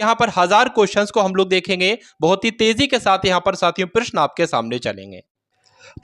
यहाँ पर 1000 क्वेश्चंस को हम लोग देखेंगे। बहुत ही तेजी के साथ यहाँ पर साथियों प्रश्न आपके सामने चलेंगे।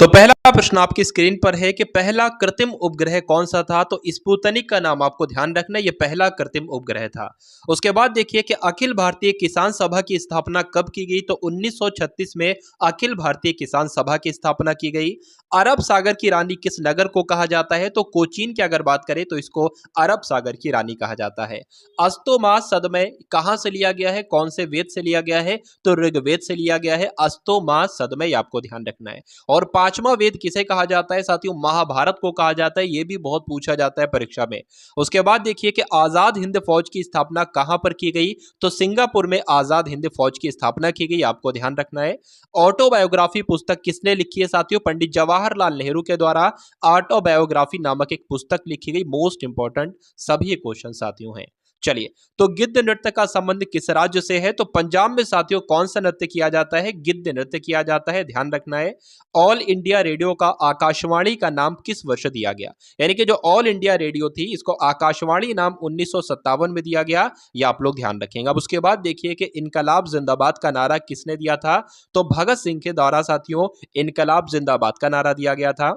तो पहला प्रश्न आपकी स्क्रीन पर है कि पहला कृत्रिम उपग्रह कौन सा था। तो स्पुतनिक का नाम आपको ध्यान रखना है, ये पहला कृत्रिम उपग्रह था। उसके बाद देखिए कि अखिल भारतीय किसान सभा की स्थापना कब की गई। तो 1936 में अखिल भारतीय किसान सभा की स्थापना की गई। अरब सागर की रानी किस नगर को कहा जाता है। तो कोचीन की अगर बात करें तो इसको अरब सागर की रानी कहा जाता है। अस्तोमा सदमय कहां से लिया गया है, कौन से वेद से लिया गया है। तो ऋग्वेद से लिया गया है अस्तोमा सदमय, आपको ध्यान रखना है। और पांचवा वेद किसे कहा जाता है साथियों, महाभारत को कहा जाता है। यह भी बहुत पूछा जाता है परीक्षा में। उसके बाद देखिए कि आजाद हिंद फौज की स्थापना कहां पर की गई। तो सिंगापुर में आजाद हिंद फौज की स्थापना की गई, आपको ध्यान रखना है। ऑटोबायोग्राफी पुस्तक किसने लिखी है साथियों, पंडित जवाहरलाल नेहरू के द्वारा ऑटोबायोग्राफी नामक एक पुस्तक लिखी गई। मोस्ट इंपॉर्टेंट सभी क्वेश्चन साथियों हैं। चलिए, तो गिद्ध नृत्य का संबंध किस राज्य से है। तो पंजाब में साथियों कौन सा नृत्य किया जाता है, गिद्ध नृत्य किया जाता है, ध्यान रखना है। ऑल इंडिया रेडियो का आकाशवाणी का नाम किस वर्ष दिया गया। यानी कि जो ऑल इंडिया रेडियो थी इसको आकाशवाणी नाम 1957 में दिया गया, ये आप लोग ध्यान रखेंगे। अब उसके बाद देखिए कि इनकलाब जिंदाबाद का नारा किसने दिया था। तो भगत सिंह के द्वारा साथियों इनकलाब जिंदाबाद का नारा दिया गया था।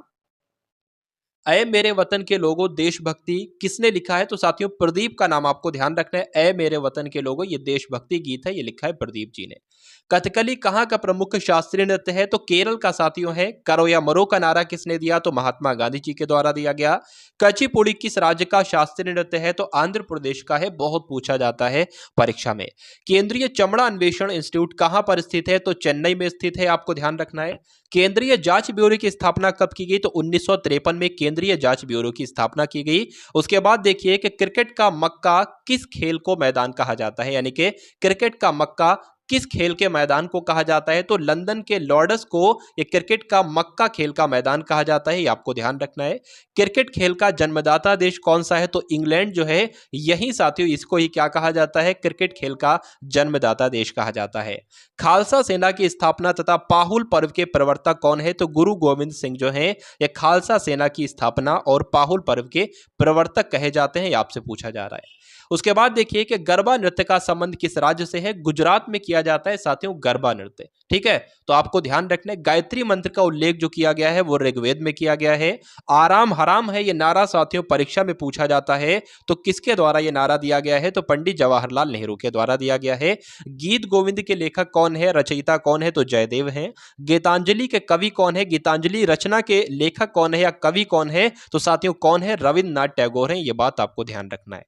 अय मेरे वतन के लोगों देशभक्ति किसने लिखा है। तो साथियों प्रदीप का नाम आपको ध्यान रखना है। अय मेरे वतन के लोगों, ये देशभक्ति गीत है, ये लिखा है प्रदीप जी ने। कथकली कहाँ का प्रमुख शास्त्रीय नृत्य है। तो केरल का साथियों है। करो या मरो का नारा किसने दिया। तो महात्मा गांधी जी के द्वारा दिया गया। कचिपुड़ी किस राज्य का शास्त्रीय नृत्य है। तो आंध्र प्रदेश का है, बहुत पूछा जाता है परीक्षा में। केंद्रीय चमड़ा अन्वेषण इंस्टीट्यूट कहाँ पर स्थित है। तो चेन्नई में स्थित है, आपको ध्यान रखना है। केंद्रीय जांच ब्यूरो की स्थापना कब की गई। तो 1953 में केंद्रीय जांच ब्यूरो की स्थापना की गई। उसके बाद देखिए कि क्रिकेट का मक्का किस खेल को मैदान कहा जाता है। यानी कि क्रिकेट का मक्का किस खेल के मैदान को कहा जाता है। तो लंदन के लॉर्ड्स को ये क्रिकेट का मक्का खेल का मैदान कहा जाता है, ये आपको ध्यान रखना है। क्रिकेट खेल का जन्मदाता देश कौन सा है। तो इंग्लैंड जो है, यही साथियों इसको ही क्या कहा जाता है, क्रिकेट खेल का जन्मदाता देश कहा जाता है। खालसा सेना की स्थापना तथा पाहुल पर्व के प्रवर्तक कौन है। तो गुरु गोविंद सिंह जो है, ये खालसा सेना की स्थापना और पाहुल पर्व के प्रवर्तक कहे जाते हैं, ये आपसे पूछा जा रहा है। उसके बाद देखिए कि गरबा नृत्य का संबंध किस राज्य से है। गुजरात में किया जाता है साथियों गरबा नृत्य, ठीक है। तो आपको ध्यान रखना है, गायत्री मंत्र का उल्लेख जो किया गया है वो ऋग्वेद में किया गया है। आराम हराम है, ये नारा साथियों परीक्षा में पूछा जाता है। तो किसके द्वारा ये नारा दिया गया है। तो पंडित जवाहरलाल नेहरू के द्वारा दिया गया है। गीत गोविंद के लेखक कौन है, रचयिता कौन है। तो जयदेव हैं। गीतांजलि के कवि कौन है, गीतांजलि रचना के लेखक कौन है या कवि कौन है। तो साथियों कौन है, रविन्द्रनाथ टैगोर हैं, ये बात आपको ध्यान रखना है।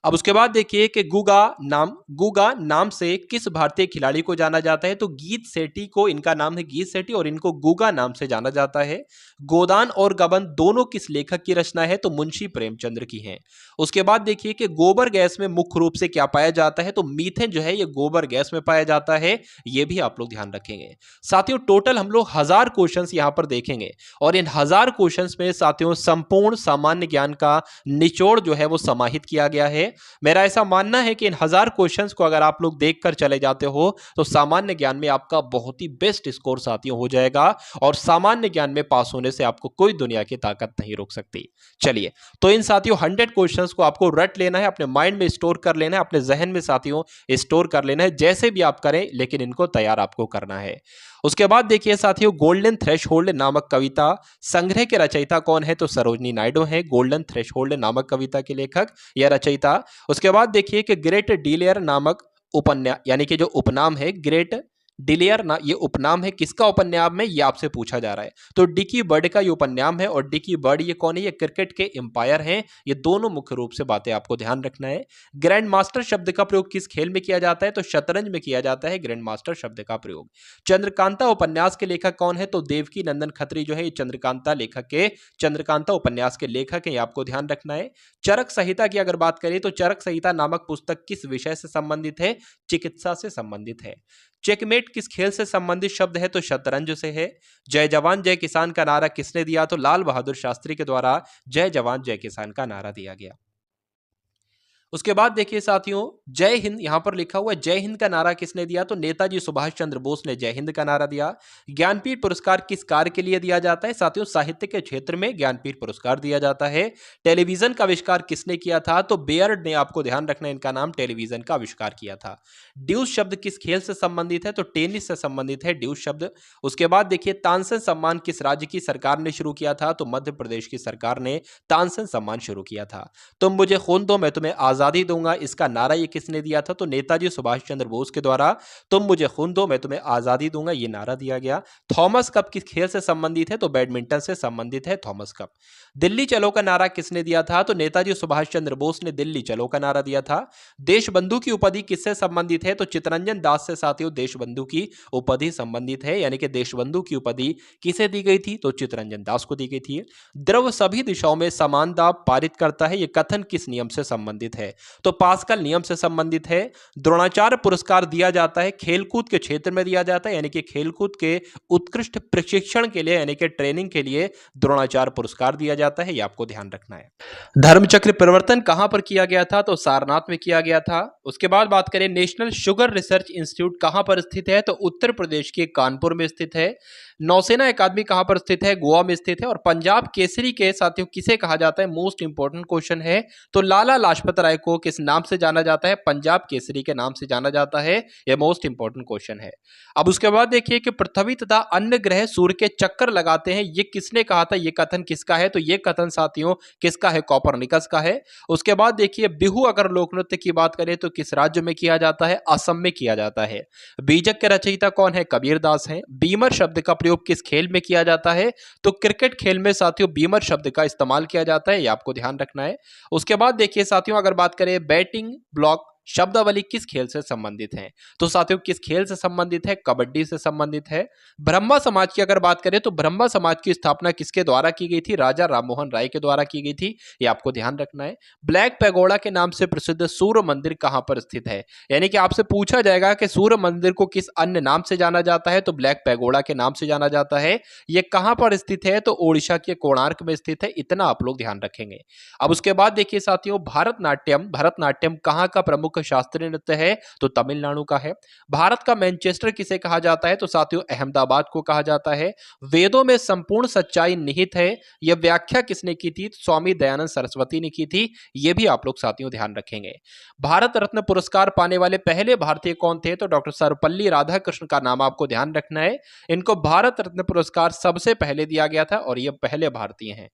अब उसके बाद देखिए कि गुगा नाम से किस भारतीय खिलाड़ी को जाना जाता है। तो गीत सेठी को, इनका नाम है गीत सेठी और इनको गुगा नाम से जाना जाता है। गोदान और गबन दोनों किस लेखक की रचना है। तो मुंशी प्रेमचंद्र की है। उसके बाद देखिए कि गोबर गैस में मुख्य रूप से क्या पाया जाता है। तो मीथेन जो है ये गोबर गैस में पाया जाता है, ये भी आप लोग ध्यान रखेंगे। साथियों टोटल हम लोग 1000 क्वेश्चंस यहां पर देखेंगे और इन 1000 क्वेश्चंस में साथियों संपूर्ण सामान्य ज्ञान का निचोड़ जो है वो समाहित किया गया है। मेरा ऐसा मानना है कि इन 1000 क्वेश्चंस को अगर आप लोग देखकर चले जाते हो तो सामान्य ज्ञान में आपका बहुत ही बेस्ट स्कोर साथियों हो जाएगा और सामान्य ज्ञान में पास होने से आपको कोई दुनिया की ताकत नहीं रोक सकती। चलिए, तो इन साथियों 100 क्वेश्चंस को आपको रट लेना है, अपने माइंड में स्टोर कर लेना है, अपने जहन में साथियों स्टोर कर लेना है। जैसे भी आप करें लेकिन इनको तैयार आपको करना है। उसके बाद देखिए साथियों गोल्डन थ्रेशहोल्ड नामक कविता संग्रह के रचयिता कौन है। तो सरोजनी नायडू है, गोल्डन थ्रेशहोल्ड नामक कविता के लेखक या रचयिता। उसके बाद देखिए कि ग्रेट डिलेयर नामक उपन्यास, यानी कि जो उपनाम है ग्रेट डिलेयर ना, ये उपनाम है किसका उपन्यास है, ये आपसे पूछा जा रहा है। तो डिकी बर्ड का ये उपन्यास है और डिकी बर्ड ये कौन है, ये क्रिकेट के एम्पायर हैं। ये दोनों मुख्य रूप से बातें आपको ध्यान रखना है। ग्रैंड मास्टर शब्द का प्रयोग किस खेल में किया जाता है। तो शतरंज में किया जाता है ग्रैंड मास्टर शब्द का प्रयोग। चंद्रकांता उपन्यास के लेखक कौन है। तो देवकी नंदन खत्री जो है ये चंद्रकांता लेखक के, चंद्रकांता उपन्यास के लेखक हैं, ये आपको ध्यान रखना है। चरक संहिता की अगर बात करें तो चरक संहिता नामक पुस्तक किस विषय से संबंधित है। चिकित्सा से संबंधित है। चेकमेट किस खेल से संबंधित शब्द है। तो शतरंज से है। जय जवान जय किसान का नारा किसने दिया। तो लाल बहादुर शास्त्री के द्वारा जय जवान जय किसान का नारा दिया गया। उसके बाद देखिए साथियों, जय हिंद यहां पर लिखा हुआ है, जय हिंद का नारा किसने दिया? तो नेताजी सुभाष चंद्र बोस ने जय हिंद का नारा दिया। ज्ञानपीठ पुरस्कार किस कार्य के लिए दिया जाता है? साथियों, साहित्य के क्षेत्र में ज्ञानपीठ पुरस्कार दिया जाता है। टेलीविजन का आविष्कार किसने किया था? तो बेयर्ड ने, आपको ध्यान रखना इनका नाम, टेलीविजन का आविष्कार किया था। ड्यूस शब्द किस खेल से संबंधित है? तो टेनिस से संबंधित है ड्यूस शब्द। उसके बाद देखिए, तानसेन सम्मान किस राज्य की सरकार ने शुरू किया था? तो मध्य प्रदेश की सरकार ने तानसेन सम्मान शुरू किया था। तुम मुझे खून दो मैं तुम्हें आजादी दूंगा, इसका नारा ये किसने दिया था? तो नेताजी सुभाष चंद्र बोस के द्वारा तुम मुझे खून दो मैं तुम्हें आजादी दूंगा, ये नारा दिया गया। थॉमस कप किस खेल से संबंधित है? तो बैडमिंटन से संबंधित है थॉमस कप। दिल्ली चलो का नारा किसने दिया था? तो नेताजी सुभाष चंद्र बोस ने दिल्ली चलो का नारा दिया था। देशबंधु की उपाधि किससे संबंधित है? तो चित्तरंजन दास से साथियों देशबंधु की उपाधि संबंधित है, यानी कि देशबंधु की उपाधि किसे दी गई थी? तो चित्तरंजन दास को दी गई थी। द्रव सभी दिशाओं में समान दाब पारित करता है, यह कथन किस नियम से संबंधित है? तो पास्कल नियम से संबंधित है। द्रोणाचार्य पुरस्कार दिया जाता है खेलकूद के क्षेत्र में दिया जाता है, यानी कि खेलकूद के उत्कृष्ट प्रशिक्षण के लिए, यानी कि ट्रेनिंग के लिए द्रोणाचार्य पुरस्कार दिया जाता है, यह आपको ध्यान रखना है। धर्मचक्र परिवर्तन कहां पर किया गया था? तो सारनाथ में किया गया था। उसके बाद बात करें, नेशनल शुगर रिसर्च इंस्टीट्यूट कहां पर स्थित है? तो उत्तर प्रदेश के कानपुर में स्थित है। नौसेना अकादमी कहां पर स्थित है? गोवा में स्थित है। और पंजाब केसरी के साथियों किसे कहा जाता है? मोस्ट इंपोर्टेंट क्वेश्चन है। तो लाला लाजपत राय को किस नाम से जाना जाता है? पंजाब केसरी के नाम से जाना जाता है, यह मोस्ट इंपोर्टेंट क्वेश्चन है। अब उसके बाद देखिए कि पृथ्वी तथा अन्य ग्रह सूर्य के चक्कर लगाते हैं, यह किसने कहा था? यह कथन किसका है? तो यह कथन साथियों किसका है? कोपरनिकस का है। उसके बाद देखिए, बिहू अगर लोक नृत्य की बात करें तो किस राज्य में किया जाता है? असम में किया जाता है। बीजक के रचयिता कौन है? कबीर दास हैं। बीमर शब्द का प्रयोग किस खेल में किया जाता है? तो क्रिकेट खेल में साथियों बीमर शब्द का इस्तेमाल किया जाता है, यह आपको ध्यान रखना है। उसके बाद देखिए साथियों, अगर बात करें बैटिंग ब्लॉक शब्दावली किस खेल से संबंधित है? तो साथियों किस खेल से संबंधित है? कबड्डी से संबंधित है। ब्रह्मा समाज की अगर बात करें तो ब्रह्मा समाज की स्थापना किसके द्वारा की गई थी? राजा राममोहन राय के द्वारा की गई थी, ये आपको ध्यान रखना है। ब्लैक पैगोडा के नाम से प्रसिद्ध सूर्य मंदिर कहां पर स्थित है? यानी कि आपसे पूछा जाएगा कि सूर्य मंदिर को किस अन्य नाम से जाना जाता है? तो ब्लैक पैगोडा के नाम से जाना जाता है। यह कहां पर स्थित है? तो ओडिशा के कोणार्क में स्थित है, इतना आप लोग ध्यान रखेंगे। अब उसके बाद देखिए साथियों, भारतनाट्यम कहां का प्रमुख शास्त्रीय नृत्य है? तो तमिलनाडु का है। भारत का मैनचेस्टर किसे कहा जाता है? तो साथियों अहमदाबाद को कहा जाता है। वेदों में संपूर्ण सच्चाई निहित है, यह व्याख्या किसने की थी? स्वामी दयानंद सरस्वती ने की थी, यह भी आप लोग साथियों ध्यान रखेंगे। भारत रत्न पुरस्कार पाने वाले पहले भारतीय कौन थे? तो डॉक्टर सर्वपल्ली राधाकृष्ण का नाम आपको ध्यान रखना है। इनको भारत रत्न पुरस्कार सबसे पहले दिया गया था और ये पहले भारतीय हैं।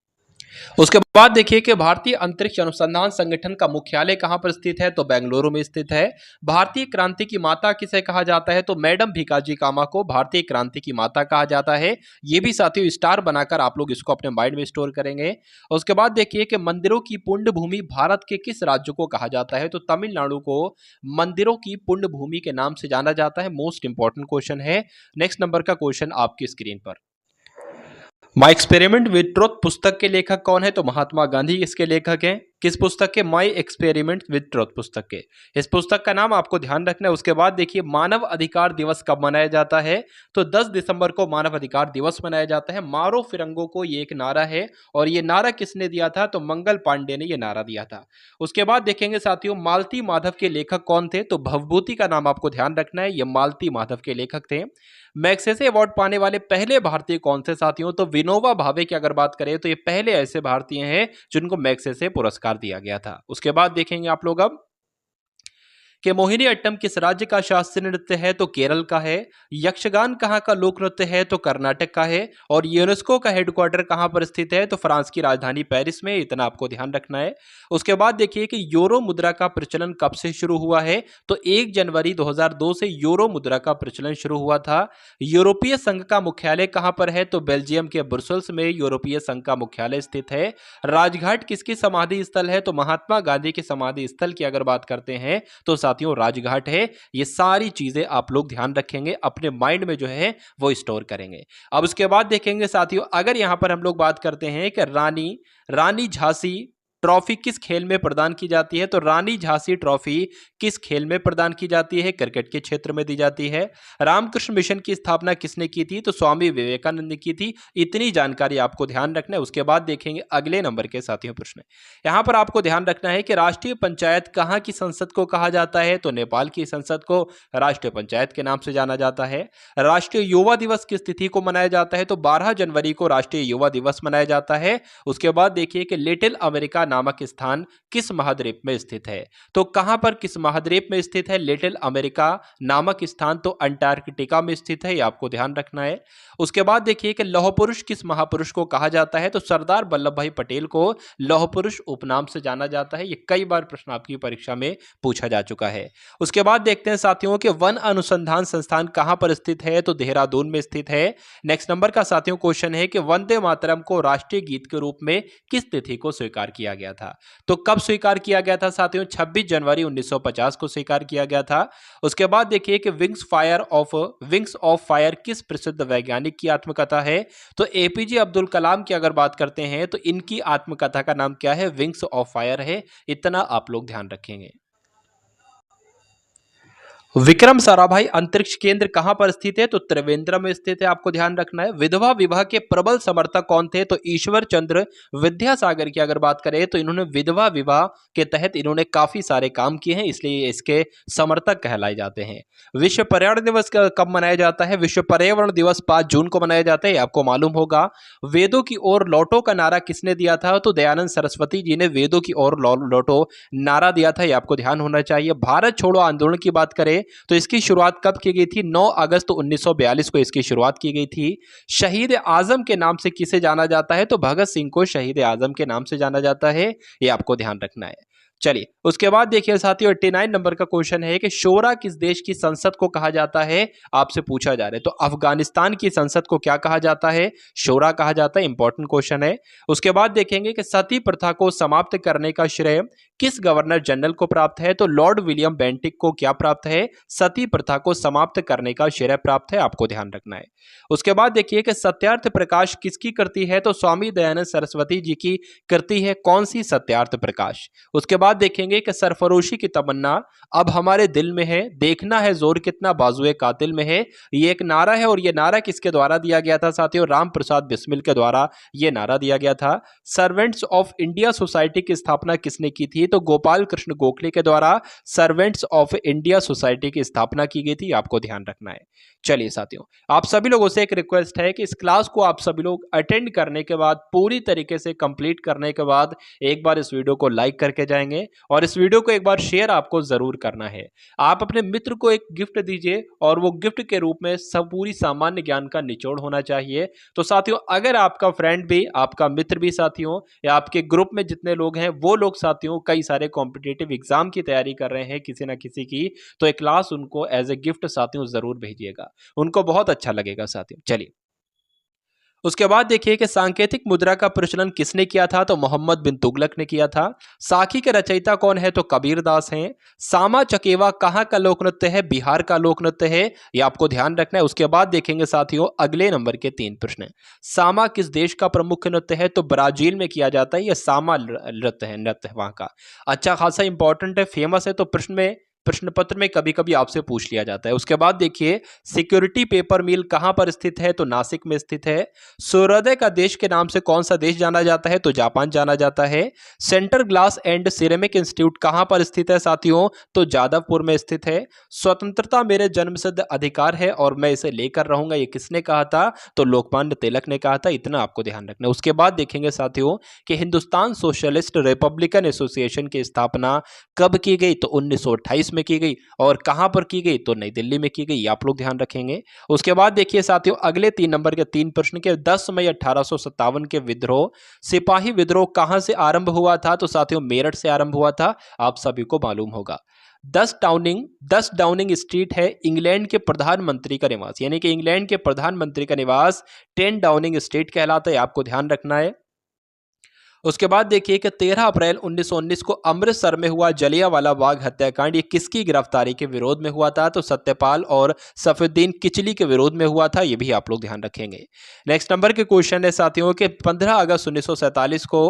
उसके बाद देखिए कि भारतीय अंतरिक्ष अनुसंधान संगठन का मुख्यालय कहां पर स्थित है? तो बेंगलुरु में स्थित है। भारतीय क्रांति की माता किसे कहा जाता है? तो मैडम भीकाजी कामा को भारतीय क्रांति की माता कहा जाता है। यह भी साथियों स्टार बनाकर आप लोग इसको अपने माइंड में स्टोर करेंगे। उसके बाद देखिए कि मंदिरों की पुण्य भूमि भारत के किस राज्य को कहा जाता है? तो तमिलनाडु को मंदिरों की पुण्य भूमि के नाम से जाना जाता है, मोस्ट इंपॉर्टेंट क्वेश्चन है। नेक्स्ट नंबर का क्वेश्चन आपकी स्क्रीन पर। माई एक्सपेरिमेंट विद ट्रुथ पुस्तक के लेखक कौन है? तो महात्मा गांधी इसके लेखक हैं। किस पुस्तक के? माई एक्सपेरिमेंट विद ट्रुथ पुस्तक के। इस पुस्तक का नाम आपको ध्यान रखना है। उसके बाद देखिए, मानव अधिकार दिवस कब मनाया जाता है? तो 10 दिसंबर को मानव अधिकार दिवस मनाया जाता है। मारो फिरंगो को ये एक नारा है और ये नारा किसने दिया था? तो मंगल पांडे ने ये नारा दिया था। उसके बाद देखेंगे साथियों, मालती माधव के लेखक कौन थे? तो भवभूति का नाम आपको ध्यान रखना है, ये मालती माधव के लेखक थे। मैग्सेसे अवार्ड पाने वाले पहले भारतीय कौन से साथियों? तो विनोबा भावे की अगर बात करें तो ये पहले ऐसे भारतीय हैं जिनको मैग्सेसे पुरस्कार दिया गया था। उसके बाद देखेंगे आप लोग अब कि मोहिनी अट्टम किस राज्य का शास्त्रीय नृत्य है? तो केरल का है। यक्षगान कहाँ का लोक नृत्य है? तो कर्नाटक का है। और यूनेस्को का हेडक्वार्टर कहाँ पर स्थित है? तो फ्रांस की राजधानी पेरिस में, इतना आपको ध्यान रखना है। उसके बाद देखिए कि यूरो मुद्रा का प्रचलन कब से शुरू हुआ है? तो 1 जनवरी 2002 से यूरो मुद्रा का प्रचलन शुरू हुआ था। यूरोपीय संघ का मुख्यालय कहाँ पर है? तो बेल्जियम के ब्रुसेल्स में यूरोपीय संघ का मुख्यालय स्थित है। राजघाट किसकी समाधि स्थल है? तो महात्मा गांधी की समाधि स्थल की अगर बात करते हैं तो साथियों राजघाट है। ये सारी चीजें आप लोग ध्यान रखेंगे, अपने माइंड में जो है वो स्टोर करेंगे। अब उसके बाद देखेंगे साथियों, अगर यहां पर हम लोग बात करते हैं कि रानी झांसी ट्रॉफी किस खेल में प्रदान की जाती है? तो रानी झांसी ट्रॉफी किस खेल में प्रदान की जाती है? क्रिकेट के क्षेत्र में दी जाती है। रामकृष्ण मिशन की स्थापना किसने की थी? तो स्वामी विवेकानंद ने की थी। इतनी जानकारी आपको ध्यान रखना है। उसके बाद देखेंगे अगले नंबर के साथियों प्रश्न। यहां पर आपको ध्यान रखना है कि राष्ट्रीय पंचायत कहां की संसद को कहा जाता है? तो नेपाल की संसद को राष्ट्रीय पंचायत के नाम से जाना जाता है। राष्ट्रीय युवा दिवस किस तिथि को मनाया जाता है? तो 12 जनवरी को राष्ट्रीय युवा दिवस मनाया जाता है। उसके बाद देखिए कि लिटिल अमेरिका नामक स्थान किस महाद्वीप में स्थित है? तो कहां पर किस महाद्वीप में स्थित है लिटिल अमेरिका नामक स्थान? तो अंटार्कटिका में स्थित है, ये आपको ध्यान रखना है। उसके बाद देखिए कि लौह पुरुष किस महापुरुष को कहा जाता है? तो सरदार वल्लभ भाई पटेल को लौह पुरुष उपनाम से जाना जाता है। ये कई बार प्रश्न आपकी परीक्षा में पूछा जा चुका है। उसके बाद देखते हैं साथियों कि वन अनुसंधान संस्थान कहां पर स्थित है? तो देहरादून में स्थित है। नेक्स्ट नंबर का साथियों क्वेश्चन है कि वंदे मातरम को राष्ट्रीय गीत के रूप में किस तिथि को स्वीकार किया गया था? तो कब स्वीकार किया गया था साथियों? 26 जनवरी 1950 को स्वीकार किया गया था। उसके बाद देखिए कि विंग्स ऑफ फायर किस प्रसिद्ध वैज्ञानिक की आत्मकथा है? तो एपीजे अब्दुल कलाम की अगर बात करते हैं तो इनकी आत्मकथा का नाम क्या है? विंग्स ऑफ फायर है। इतना आप लोग ध्यान रखेंगे। विक्रम साराभाई अंतरिक्ष केंद्र कहां पर स्थित है? तो त्रिवेंद्रम में स्थित है, आपको ध्यान रखना है। विधवा विवाह के प्रबल समर्थक कौन थे? तो ईश्वर चंद्र विद्यासागर की अगर बात करें तो इन्होंने विधवा विवाह के तहत इन्होंने काफी सारे काम किए हैं, इसलिए इसके समर्थक कहलाए जाते हैं। विश्व पर्यावरण दिवस कब मनाया जाता है? विश्व पर्यावरण दिवस 5 जून को मनाया जाता है, आपको मालूम होगा। वेदों की ओर लौटो का नारा किसने दिया था? तो दयानंद सरस्वती जी ने वेदों की ओर लौटो नारा दिया था, यह आपको ध्यान होना चाहिए। भारत छोड़ो आंदोलन की बात करें तो इसकी शुरुआत कब की गई थी? 9 अगस्त 1942 को इसकी शुरुआत की गई थी। शहीद आजम के नाम से किसे जाना जाता है? तो भगत सिंह को शहीद आजम के नाम से जाना जाता है, ये आपको ध्यान रखना है। चलिए उसके बाद देखिए साथियों 89 नंबर का क्वेश्चन है कि शोरा किस देश की संसद को कहा जाता है? आपसे पूछा जा रहा है। तो अफगानिस्तान की संसद को क्या कहा जाता है? शोरा कहा जाता है। इंपॉर्टेंट क्वेश्चन है। उसके बाद देखेंगे कि सती प्रथा को समाप्त करने का श्रेय किस गवर्नर जनरल को प्राप्त है? तो लॉर्ड विलियम बेंटिक को क्या प्राप्त है? सती प्रथा को समाप्त करने का श्रेय प्राप्त है, आपको ध्यान रखना है। उसके बाद देखिए कि सत्यार्थ प्रकाश किसकी कृति है? तो स्वामी दयानंद सरस्वती जी की कृति है। कौन सी? सत्यार्थ प्रकाश। उसके बाद देखेंगे कि सरफरोशी की तमन्ना अब हमारे दिल में है, देखना है जोर कितना बाजुए कातिल में है, ये एक नारा है। और ये नारा किसके द्वारा दिया गया था साथियों? राम प्रसाद बिस्मिल के द्वारा ये नारा दिया गया था। सर्वेंट्स ऑफ इंडिया सोसाइटी की स्थापना किसने की थी? तो गोपाल कृष्ण गोखले के द्वारा सर्वेंट्स ऑफ इंडिया सोसाइटी की स्थापना की गई थी, आपको ध्यान रखना है। चलिए साथियों आप सभी लोगों से एक रिक्वेस्ट है कि इस क्लास को आप सभी लोग अटेंड करने के बाद पूरी तरीके से कंप्लीट करने के बाद एक बार इस वीडियो को लाइक करके जाएंगे और इस वीडियो को एक बार शेयर आपको जरूर करना है। आप अपने मित्र को एक गिफ्ट दीजिए और वो गिफ्ट के रूप में सब पूरी सामान्य ज्ञान का निचोड़ होना चाहिए। तो साथियों अगर आपका फ्रेंड भी, आपका मित्र भी साथियों, या आपके ग्रुप में जितने लोग हैं वो लोग साथियों कई सारे कॉम्पिटिटिव एग्जाम की तैयारी कर रहे हैं किसी ना किसी की, तो एक क्लास उनको एज ए गिफ्ट साथियों जरूर भेजिएगा, उनको बहुत अच्छा लगेगा साथियों। चलिए उसके बाद देखिए कि सांकेतिक मुद्रा का प्रचलन किसने किया था? तो मोहम्मद बिन तुगलक ने किया था। साखी के रचयिता कौन है? तो कबीर दास हैं। सामा चकेवा कहाँ का लोक नृत्य है? बिहार का लोक नृत्य है, ये आपको ध्यान रखना है। उसके बाद देखेंगे साथियों अगले नंबर के 3 प्रश्न। सामा किस देश का प्रमुख नृत्य है? तो ब्राजील में किया जाता है, यह सामा नृत्य है, नृत्य वहां का अच्छा खासा इंपॉर्टेंट है, फेमस है। तो प्रश्न पत्र में कभी कभी आपसे पूछ लिया जाता है। उसके बाद देखिए सिक्योरिटी पेपर मिल कहां पर स्थित है? तो नासिक में स्थित है। सूर्योदय का देश के नाम से कौन सा देश जाना जाता है? तो जापान जाना जाता है। Centre glass and ceramic institute कहां पर स्थित है साथियों? तो जादवपुर में स्थित है। स्वतंत्रता मेरे जन्मसिद्ध अधिकार है और मैं इसे लेकर रहूंगा, ये किसने कहा था? तो लोकमान्य तिलक ने कहा था, इतना आपको ध्यान रखना है। उसके बाद देखेंगे साथियों कि हिंदुस्तान सोशलिस्ट रिपब्लिकन एसोसिएशन की स्थापना कब की गई? तो 1928 में की गई। और कहां पर की गई? तो नई दिल्ली में की गई, आप लोग ध्यान रखेंगे। उसके बाद देखिए साथियों अगले 3 नंबर के 3 प्रश्न के 10 मई 1857 के विद्रोह, सिपाही विद्रोह कहां से आरंभ हुआ था? तो साथियों मेरठ से आरंभ हुआ था, आप सभी को मालूम होगा। 10 डाउनिंग स्ट्रीट है इंग्लैंड के प्रधानमंत्री का निवास, यानी कि इंग्लैंड के प्रधानमंत्री का निवास 10 डाउनिंग स्ट्रीट कहलाता है, आपको ध्यान रखना है। उसके बाद देखिए कि 13 अप्रैल 1919 को अमृतसर में हुआ जलियांवाला बाग हत्याकांड, ये किसकी गिरफ्तारी के विरोध में हुआ था? तो सत्यपाल और सफुद्दीन किचली के विरोध में हुआ था, ये भी आप लोग ध्यान रखेंगे। नेक्स्ट नंबर के क्वेश्चन है साथियों के 15 अगस्त 1947 को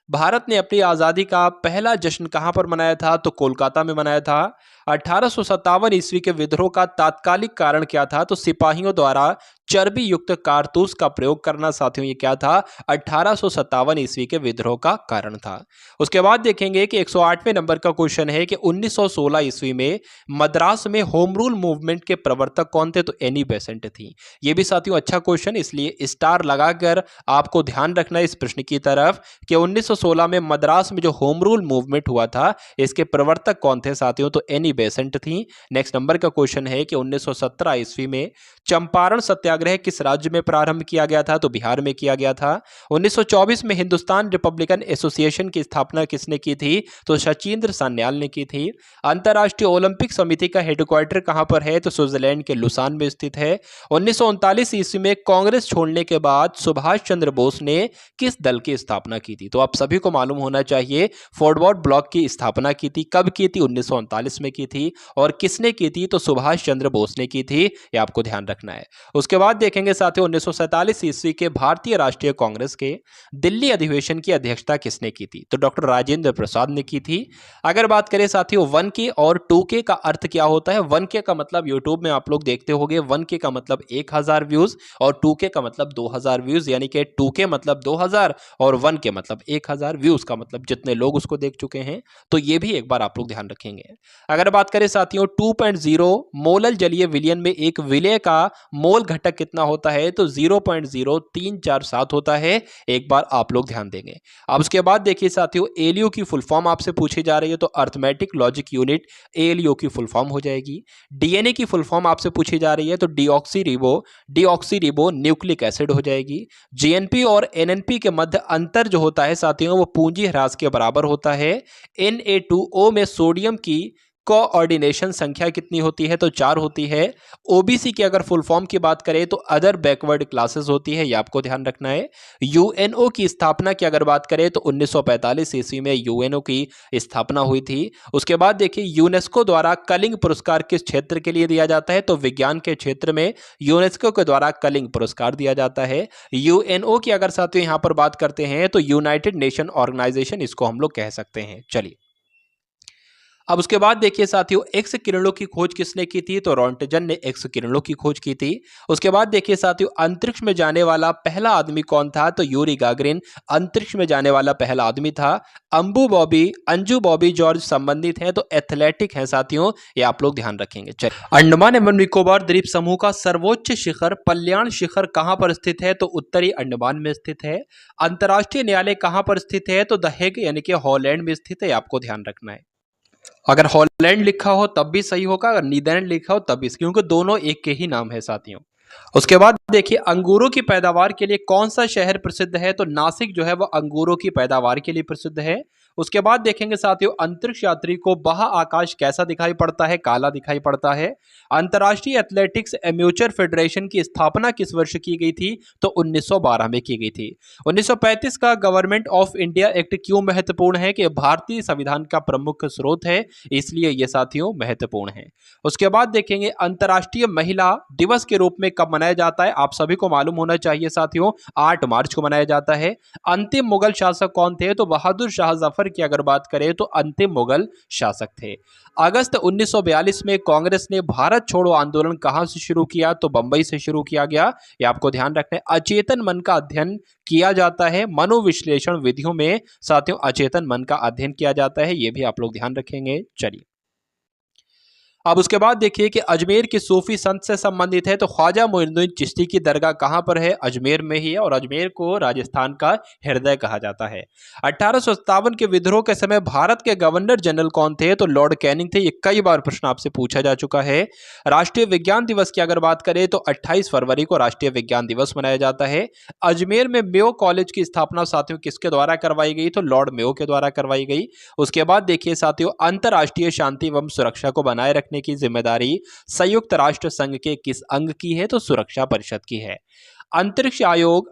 भारत ने अपनी आज़ादी का पहला जश्न कहां पर मनाया था? तो कोलकाता में मनाया था। 1857 ईस्वी के विद्रोह का तात्कालिक कारण क्या था? तो सिपाहियों द्वारा चर्बी युक्त कारतूस का प्रयोग करना। साथियों ये क्या था? 1857 ईस्वी के विद्रोह का कारण था। उसके बाद देखेंगे कि 108वें नंबर का क्वेश्चन है कि 1916 ईस्वी में मद्रास में होम रूल मूवमेंट के प्रवर्तक कौन थे? तो एनी बेसेंट थी। ये भी साथियों अच्छा क्वेश्चन, इसलिए स्टार लगाकर आपको ध्यान रखना है इस प्रश्न की तरफ कि 1916 में मद्रास में जो होम रूल मूवमेंट हुआ था इसके प्रवर्तक कौन थे? साथियों तो एनी बेसेंट थी। नेक्स्ट नंबर का क्वेश्चन है कि 1917 ईस्वी में चंपारण सत्याग्रह किस राज्य में प्रारंभ किया गया था? तो बिहार में किया गया था। 1924 में हिंदुस्तान रिपब्लिकन एसोसिएशन की स्थापना किसने की थी? तो सचिंद्र सान्याल ने की थी। अंतर्राष्ट्रीय ओलंपिक समिति का हेडक्वार्टर कहां पर है? तो स्विट्जरलैंड के लुसान में स्थित है। 1939 ईस्वी में कांग्रेस छोड़ने के बाद सुभाष चंद्र बोस ने किस दल की स्थापना की थी? तो आप सभी को मालूम होना चाहिए, फॉरवर्ड ब्लॉक की स्थापना की थी। कब की थी? 1939 में की थी। और किसने की थी? तो सुभाष चंद्र बोस ने की थी। ये आपको ध्यान रखना है। उसके बाद देखेंगे साथियों 1947 ईस्वी के भारतीय राष्ट्रीय कांग्रेस के दिल्ली अधिवेशन की अध्यक्षता किसने की थी? तो डॉक्टर राजेंद्र प्रसाद ने की थी। अगर बात करें साथियों 1K और 2K का अर्थ क्या होता है? 1K का मतलब यूट्यूब में आप लोग देखते होंगे 1K का मतलब 1000 व्यूज और 2K का मतलब 2000 व्यूज, यानी कि 2K मतलब 2000 और 1K मतलब 1000 व्यूज का मतलब जितने लोग उसको देख चुके हैं। तो ये भी एक बार आप लोग ध्यान रखेंगे। अगर बात करें साथियों 2.0 मोलल जलीय विलयन में एक विलय का मोल घटक कितना होता है? तो 0.0347 होता है। एक बार आप लोग ध्यान देंगे। अब उसके बाद देखिए साथियों एलयू की फुल फॉर्म आपसे पूछी जा रही है, तो अर्थमेटिक लॉजिक यूनिट एलयू की फुल फॉर्म हो जाएगी। डीएनए की फुल फॉर्म आपसे पूछी जा रही है, तो डीऑक्सी न्यूक्लिक एसिड हो जाएगी। जीएनपी और एनएनपी के मध्य अंतर जो होता है साथियों वो पूंजी ह्रास के बराबर होता है। Na2O में सोडियम की कोऑर्डिनेशन संख्या कितनी होती है? तो 4 होती है। ओबीसी की अगर फुल फॉर्म की बात करें तो अदर बैकवर्ड क्लासेस होती है, ये आपको ध्यान रखना है। यूएनओ की स्थापना की अगर बात करें तो 1945 ईस्वी में यूएनओ की स्थापना हुई थी। उसके बाद देखिए यूनेस्को द्वारा कलिंग पुरस्कार किस क्षेत्र के लिए दिया जाता है? तो विज्ञान के क्षेत्र में यूनेस्को के द्वारा कलिंग पुरस्कार दिया जाता है। यूएनओ की अगर साथियों यहां पर बात करते हैं तो यूनाइटेड नेशन ऑर्गेनाइजेशन इसको हम लोग कह सकते हैं। चलिए अब उसके बाद देखिए साथियों एक्स किरणों की खोज किसने की थी? तो रॉन्टजन ने एक्स किरणों की खोज की थी। उसके बाद देखिए साथियों अंतरिक्ष में जाने वाला पहला आदमी कौन था? तो यूरी गागरिन अंतरिक्ष में जाने वाला पहला आदमी था। अंजू बॉबी जॉर्ज संबंधित हैं, तो एथलेटिक हैं साथियों, ये आप लोग ध्यान रखेंगे। चलिए अंडमान एवं निकोबार द्वीप समूह का सर्वोच्च शिखर पल्याण शिखर कहां पर स्थित है? तो उत्तरी अंडमान में स्थित है। अंतर्राष्ट्रीय न्यायालय कहां पर स्थित है? तो द हेग यानी कि हॉलैंड में स्थित है, आपको ध्यान रखना है। अगर हॉलैंड लिखा हो तब भी सही होगा, अगर नीदरलैंड लिखा हो तब भी, क्योंकि दोनों एक के ही नाम है साथियों। उसके बाद देखिए अंगूरों की पैदावार के लिए कौन सा शहर प्रसिद्ध है? तो नासिक जो है वो अंगूरों की पैदावार के लिए प्रसिद्ध है। उसके बाद देखेंगे साथियों अंतरिक्ष यात्री को बाह्य आकाश कैसा दिखाई पड़ता है? काला दिखाई पड़ता है। अंतर्राष्ट्रीय एथलेटिक्स एम्यूचर फेडरेशन की स्थापना किस वर्ष की गई थी? तो 1912 में की गई थी। 1935 का गवर्नमेंट ऑफ इंडिया एक्ट क्यों महत्वपूर्ण है? कि भारतीय संविधान का प्रमुख स्रोत है, इसलिए यह साथियों महत्वपूर्ण है। उसके बाद देखेंगे अंतर्राष्ट्रीय महिला दिवस के रूप में कब मनाया जाता है? आप सभी को मालूम होना चाहिए साथियों 8 मार्च को मनाया जाता है। अंतिम मुगल शासक कौन थे? तो बहादुर शाह जफर की अगर बात करें तो अंतिम मुगल शासक थे। अगस्त 1942 में कांग्रेस ने भारत छोड़ो आंदोलन कहां से शुरू किया? तो बंबई से शुरू किया गया, ये आपको ध्यान रखना है। अचेतन मन का अध्ययन किया जाता है मनोविश्लेषण विधियों में साथियों, अचेतन मन का अध्ययन किया जाता है, ये भी आप लोग ध्यान रखेंगे। चलिए अब उसके बाद देखिए कि अजमेर के सूफी संत से संबंधित है, तो ख्वाजा मोइनुद्दीन चिश्ती की दरगाह कहां पर है? अजमेर में ही है, और अजमेर को राजस्थान का हृदय कहा जाता है। 1857 के विद्रोह के समय भारत के गवर्नर जनरल कौन थे? तो लॉर्ड कैनिंग थे। ये कई बार प्रश्न आपसे पूछा जा चुका है। राष्ट्रीय विज्ञान दिवस की अगर बात करें तो 28 फरवरी को राष्ट्रीय विज्ञान दिवस मनाया जाता है। अजमेर में मेयो कॉलेज की स्थापना साथियों किसके द्वारा करवाई गई? तो लॉर्ड मेयो के द्वारा करवाई गई। उसके बाद देखिए साथियों अंतर्राष्ट्रीय शांति एवं सुरक्षा को बनाए रखने की जिम्मेदारी संयुक्त राष्ट्र संघ के किस अंग की है? तो सुरक्षा परिषद की है। अंतरिक्ष आयोग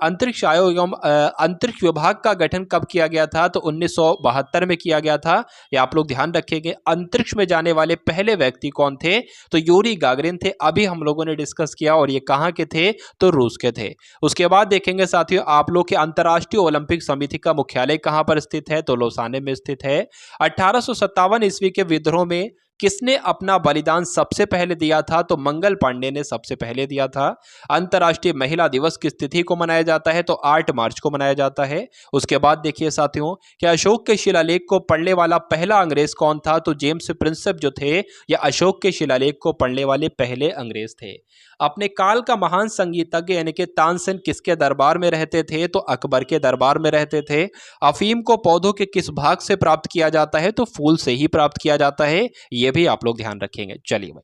एवं अंतरिक्ष विभाग का गठन कब किया गया था? तो 1972 में किया गया था। ये आप लोग ध्यान रखेंगे। अंतरिक्ष में जाने वाले पहले व्यक्ति कौन थे? तो यूरी गागरिन थे। अभी हम लोगों ने डिस्कस किया, और ये कहाँ के थे? तो रूस के थे। उसके बाद देखेंगे साथियों आप लोग के अंतर्राष्ट्रीय ओलंपिक समिति का मुख्यालय कहाँ पर स्थित है? तो लोसाने में स्थित है। 1857 ईस्वी के विद्रोह में किसने अपना बलिदान सबसे पहले दिया था? तो मंगल पांडे ने सबसे पहले दिया था। अंतर्राष्ट्रीय महिला दिवस किस तिथि को मनाया जाता है? तो 8 मार्च को मनाया जाता है। उसके बाद देखिए साथियों कि अशोक के शिलालेख को पढ़ने वाला पहला अंग्रेज कौन था? तो जेम्स प्रिंसेप जो थे, ये अशोक के शिलालेख को पढ़ने वाले पहले अंग्रेज थे। अपने काल का महान संगीतज्ञ यानी कि तानसेन किसके दरबार में रहते थे? तो अकबर के दरबार में रहते थे। अफीम को पौधों के किस भाग से प्राप्त किया जाता है? तो फूल से ही प्राप्त किया जाता है। ये भी आप लोग ध्यान रखेंगे। चलिए भाई,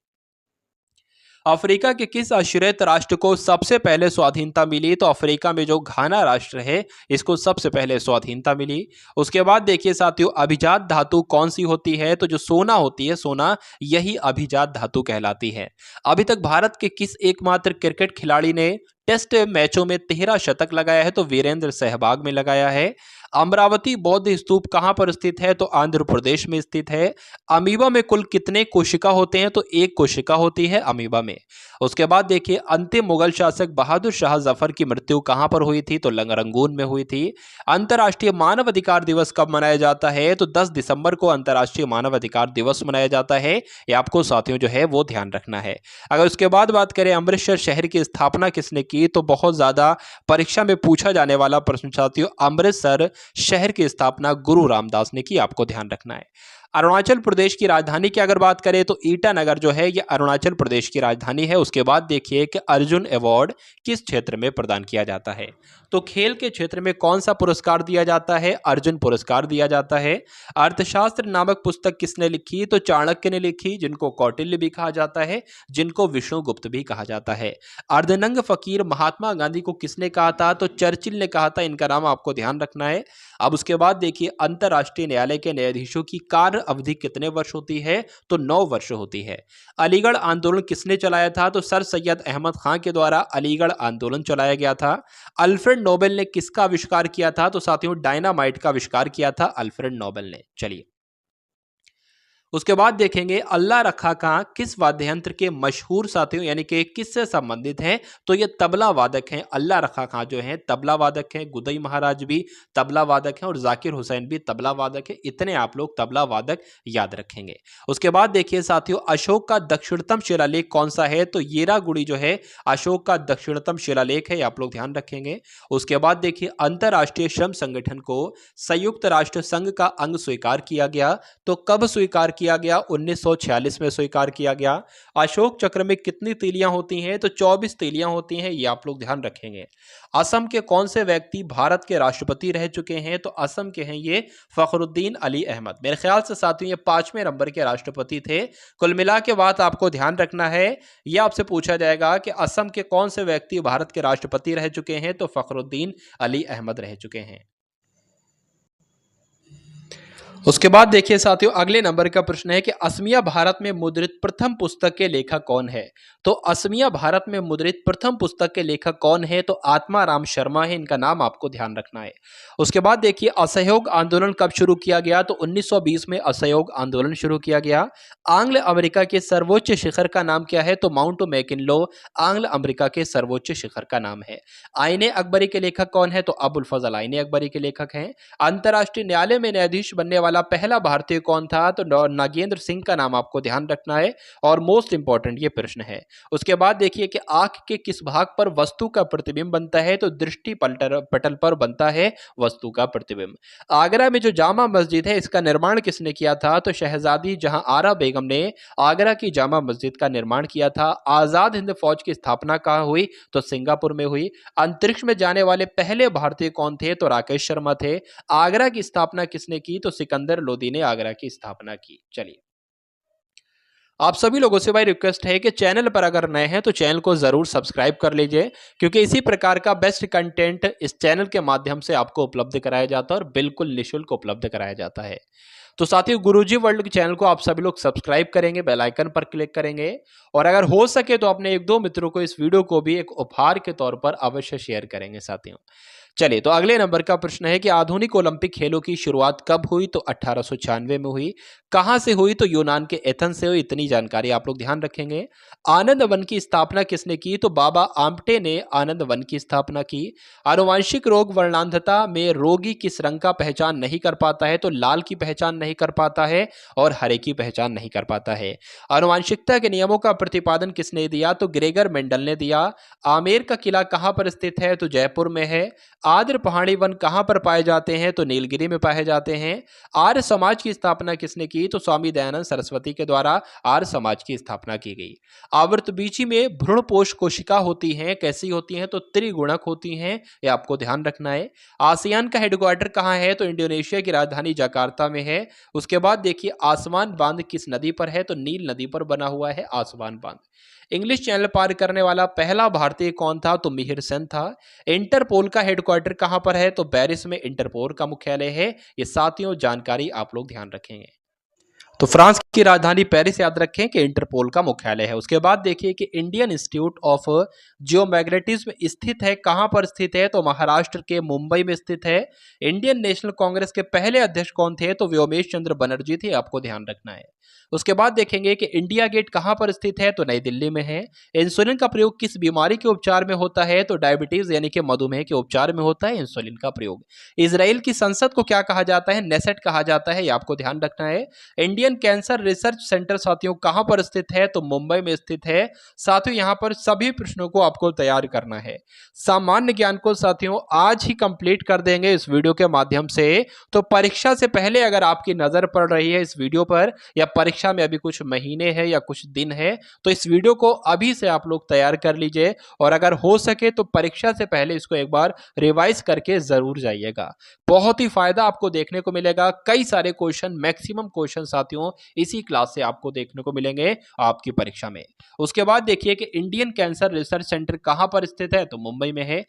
अफ्रीका के किस आश्रित राष्ट्र को सबसे पहले स्वाधीनता मिली? तो अफ्रीका में जो घाना राष्ट्र है, इसको सबसे पहले स्वाधीनता मिली। उसके बाद देखिए साथियों अभिजात धातु कौन सी होती है? तो जो सोना होती है, सोना, यही अभिजात धातु कहलाती है। अभी तक भारत के किस एकमात्र क्रिकेट खिलाड़ी ने टेस्ट मैचों में 13 शतक लगाया है? तो वीरेंद्र सहवाग में लगाया है। अमरावती बौद्ध स्तूप कहां पर स्थित है? तो आंध्र प्रदेश में स्थित है। अमीबा में कुल कितने कोशिका होते हैं? तो एक कोशिका होती है अमीबा में। उसके बाद देखिए अंतिम मुगल शासक बहादुर शाह जफर की मृत्यु कहां पर हुई थी? तो रंगून में हुई थी। अंतर्राष्ट्रीय मानव अधिकार दिवस कब मनाया जाता है? तो 10 दिसंबर को अंतर्राष्ट्रीय मानव अधिकार दिवस मनाया जाता है। ये आपको साथियों जो है वो ध्यान रखना है। अगर उसके बाद बात करें अमृतसर शहर की स्थापना किसने की? तो बहुत ज्यादा परीक्षा में पूछा जाने वाला प्रश्न साथियों, अमृतसर शहर की स्थापना गुरु रामदास ने की। आपको ध्यान रखना है। अरुणाचल प्रदेश की राजधानी की अगर बात करें तो ईटानगर जो है ये अरुणाचल प्रदेश की राजधानी है। उसके बाद देखिए कि अर्जुन अवार्ड किस क्षेत्र में प्रदान किया जाता है? तो खेल के क्षेत्र में कौन सा पुरस्कार दिया जाता है? अर्जुन पुरस्कार दिया जाता है। अर्थशास्त्र नामक पुस्तक किसने लिखी? तो चाणक्य ने लिखी, जिनको कौटिल्य भी कहा जाता है, जिनको विष्णुगुप्त भी कहा जाता है। अर्धनंग फकीर महात्मा गांधी को किसने कहा था? तो चर्चिल ने कहा था। इनका नाम आपको ध्यान रखना है। अब उसके बाद देखिए अंतर्राष्ट्रीय न्यायालय के न्यायाधीशों की कार्य अवधि कितने वर्ष होती है? तो 9 वर्ष होती है। अलीगढ़ आंदोलन किसने चलाया था? तो सर सैयद अहमद खान के द्वारा अलीगढ़ आंदोलन चलाया गया था। अल्फ्रेड नोबेल ने किसका आविष्कार किया था? तो साथियों डायनामाइट का आविष्कार किया था अल्फ्रेड नोबेल ने। चलिए, उसके बाद देखेंगे अल्लाह रखा खां किस वाद्य यंत्र के मशहूर साथियों यानी कि किससे संबंधित हैं? तो ये तबला वादक हैं। अल्लाह रखा खां जो हैं तबला वादक हैं। गुदई महाराज भी तबला वादक हैं और जाकिर हुसैन भी तबला वादक है। इतने आप लोग तबला वादक याद रखेंगे। उसके बाद देखिए साथियों अशोक का दक्षिणतम शिलालेख कौन सा है? तो येरागुड़ी जो है अशोक का दक्षिणतम शिलालेख है। आप लोग ध्यान रखेंगे। उसके बाद देखिए अंतर्राष्ट्रीय श्रम संगठन को संयुक्त राष्ट्र संघ का अंग स्वीकार किया गया। तो कब स्वीकार किया गया? 1946 में स्वीकार किया गया। अशोक चक्र में कितनी तीलियां होती हैं? तो 24 तीलियां होती हैं। ये आप लोग ध्यान रखेंगे। असम के कौन से व्यक्ति भारत के राष्ट्रपति रह चुके हैं? तो असम के हैं ये फखरुद्दीन अली अहमद। मेरे ख्याल से साथियों ये 5वें नंबर के राष्ट्रपति थे। कुल मिला के बात आपको ध्यान रखना है। यह आपसे पूछा जाएगा कि असम के कौन से व्यक्ति भारत के राष्ट्रपति रह चुके हैं? तो फखरुद्दीन अली अहमद रह चुके हैं। उसके बाद देखिए साथियों अगले नंबर का प्रश्न है कि असमिया भारत में मुद्रित प्रथम पुस्तक के लेखक कौन है? तो असमिया भारत में मुद्रित प्रथम पुस्तक के लेखक कौन है? तो आत्माराम शर्मा है। इनका नाम आपको ध्यान रखना है। उसके बाद देखिए असहयोग आंदोलन कब शुरू किया गया? तो 1920 में असहयोग आंदोलन शुरू किया गया। आंग्ल अमेरिका के सर्वोच्च शिखर का नाम क्या है? तो माउंट मैकिनलो आंग्ल अमेरिका के सर्वोच्च शिखर का नाम है। आईने अकबरी के लेखक कौन है? तो अबुल फजल आईने अकबरी के लेखक हैं। अंतर्राष्ट्रीय न्यायालय में न्यायाधीश बनने वाला पहला भारतीय कौन था? तो नागेंद्र सिंह का नाम आपको ध्यान रखना है और मोस्ट इंपॉर्टेंट ये प्रश्न है। उसके बाद देखिए कि आंख के किस भाग पर वस्तु का प्रतिबिंब बनता है? तो दृष्टि पटल पर बनता है वस्तु का प्रतिबिंब। आगरा में जो जामा मस्जिद है इसका निर्माण किसने किया था? तो शहजादी जहां आरा बेगम ने आगरा की जामा मस्जिद का निर्माण किया था। आजाद हिंद फौज की स्थापना कहाँ हुई? तो सिंगापुर में हुई। अंतरिक्ष में जाने वाले पहले भारतीय कौन थे? तो राकेश शर्मा थे। आगरा की स्थापना किसने की? तो सिकंदर लोदी ने आगरा की स्थापना की। चलिए, आप सभी लोगों से भाई रिक्वेस्ट है कि चैनल पर अगर नए हैं तो चैनल को जरूर सब्सक्राइब कर लीजिए, क्योंकि इसी प्रकार का बेस्ट कंटेंट इस चैनल के माध्यम से आपको उपलब्ध कराया जाता है और बिल्कुल निःशुल्क उपलब्ध कराया जाता है। तो साथियों, गुरुजी वर्ल्ड के चैनल को आप सभी लोग सब्सक्राइब करेंगे, बेल आइकन पर क्लिक करेंगे और अगर हो सके तो अपने एक दो मित्रों को इस वीडियो को भी एक उपहार के तौर पर अवश्य शेयर करेंगे साथियों। चलिए, तो अगले नंबर का प्रश्न है कि आधुनिक ओलंपिक खेलों की शुरुआत कब हुई? तो 1896 में हुई। कहां से हुई? तो यूनान के एथेंस से हुई। इतनी जानकारी आप लोग ध्यान रखेंगे। आनंद वन की स्थापना किसने की? तो बाबा आमटे ने आनंद वन की स्थापना की। आनुवांशिक रोग वर्णांधता में रोगी किस रंग का पहचान नहीं कर पाता है? तो लाल की पहचान नहीं कर पाता है और हरे की पहचान नहीं कर पाता है। आनुवांशिकता के नियमों का प्रतिपादन किसने दिया? तो ग्रेगर मेंडल ने दिया। आमेर का किला कहां पर स्थित है? तो जयपुर में है। आर्य पहाड़ी वन कहां पर पाए जाते हैं? तो नीलगिरी में पाए जाते हैं। आर्य समाज की स्थापना किसने की? तो स्वामी दयानंद सरस्वती के द्वारा आर्य समाज की स्थापना की गई। आवर्तबीजी में भ्रूणपोष कोशिका होती हैं, कैसी होती हैं? तो त्रिगुणक होती हैं, ये आपको ध्यान रखना है। आसियान का हेडक्वार्टर कहां है? तो इंडोनेशिया की राजधानी जकार्ता में है। उसके बाद देखिए, आसमान बांध किस नदी पर है? तो नील नदी पर बना हुआ है आसमान बांध। इंग्लिश चैनल पार करने वाला पहला भारतीय कौन था? तो मिहिर सेन था। इंटरपोल का हेडक्वार्टर कहां पर है? तो पेरिस में इंटरपोल का मुख्यालय है। ये साथियों जानकारी आप लोग ध्यान रखेंगे। तो फ्रांस की राजधानी पेरिस याद रखें कि इंटरपोल का मुख्यालय है। उसके बाद देखिए कि इंडियन इंस्टीट्यूट ऑफ जियोमैग्नेटिज्म स्थित है, कहां पर स्थित है? तो महाराष्ट्र के मुंबई में स्थित है। इंडियन नेशनल कांग्रेस के पहले अध्यक्ष कौन थे? तो व्योमेश चंद्र बनर्जी थे, आपको ध्यान रखना है। उसके बाद देखेंगे कि इंडिया गेट कहां पर स्थित है? तो नई दिल्ली में है। इंसुलिन का प्रयोग किस बीमारी के उपचार में होता है? तो डायबिटीज यानी कि मधुमेह के उपचार में होता है इंसुलिन का प्रयोग। इजराइल की संसद को क्या कहा जाता है? नेसेट कहा जाता है, ये आपको ध्यान रखना है। इंडियन कैंसर रिसर्च सेंटर साथियों कहां पर स्थित है? तो मुंबई में स्थित है। साथियों, यहां पर सभी प्रश्नों को आपको तैयार करना है। सामान्य ज्ञान को साथियों आज ही कंप्लीट कर देंगे इस वीडियो के माध्यम से। तो परीक्षा से पहले अगर आपकी नजर पड़ रही है इस वीडियो पर, या परीक्षा में अभी कुछ महीने हैं या कुछ दिन है, तो इस वीडियो को अभी से आप लोग तैयार कर लीजिए और अगर हो सके तो परीक्षा से पहले इसको एक बार रिवाइज करके जरूर जाइएगा। बहुत ही फायदा आपको देखने को मिलेगा। कई सारे क्वेश्चन, मैक्सिमम क्वेश्चन साथियों इसी क्लास से आपको देखने को मिलेंगे आपकी परीक्षा में। उसके बाद देखिए कि इंडियन कैंसर रिसर्च सेंटर कहां पर स्थित है? तो मुंबई में है।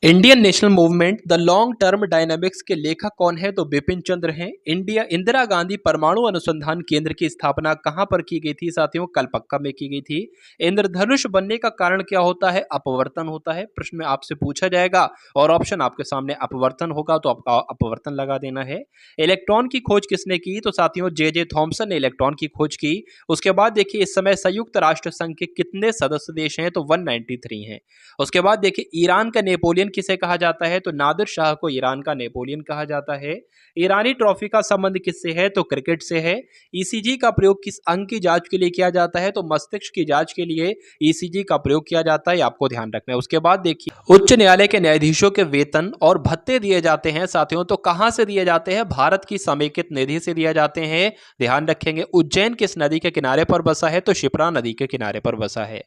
Indian national movement the long term dynamics के लेखक कौन है? तो बिपिन चंद्र हैं। इंदिरा गांधी परमाणु अनुसंधान केंद्र की स्थापना कहां पर की गई थी साथियों? कलपक्का में की गई थी। इंद्रधनुष बनने का कारण क्या होता है? अपवर्तन होता है। प्रश्न में आपसे पूछा जाएगा और ऑप्शन आपके सामने अपवर्तन होगा, तो आपका अपवर्तन लगा देना है। इलेक्ट्रॉन की खोज किसने की? तो साथियों जे थॉमसन ने इलेक्ट्रॉन की खोज की। उसके बाद देखिए इस समय संयुक्त राष्ट्र संघ के कितने सदस्य देश हैं? तो 193 हैं। उसके बाद देखिए ईरान का नेपोलियन किसे कहा जाता है? तो नादिर शाह को ईरान का नेपोलियन कहा जाता है। ईरानी ट्रॉफी का संबंध किससे है? तो क्रिकेट से है। ईसीजी का प्रयोग किस अंग की जांच के लिए किया जाता है? तो मस्तिष्क की जांच के लिए ईसीजी का प्रयोग किया जाता है, आपको ध्यान रखना है। उसके बाद देखिए उच्च न्यायालय के न्यायाधीशों के वेतन और भत्ते दिए जाते हैं साथियों, तो कहां से दिए जाते हैं? भारत की समेकित निधि से दिए जाते हैं, ध्यान रखेंगे। उज्जैन किस नदी के किनारे पर बसा है? तो शिप्रा नदी के किनारे पर बसा है।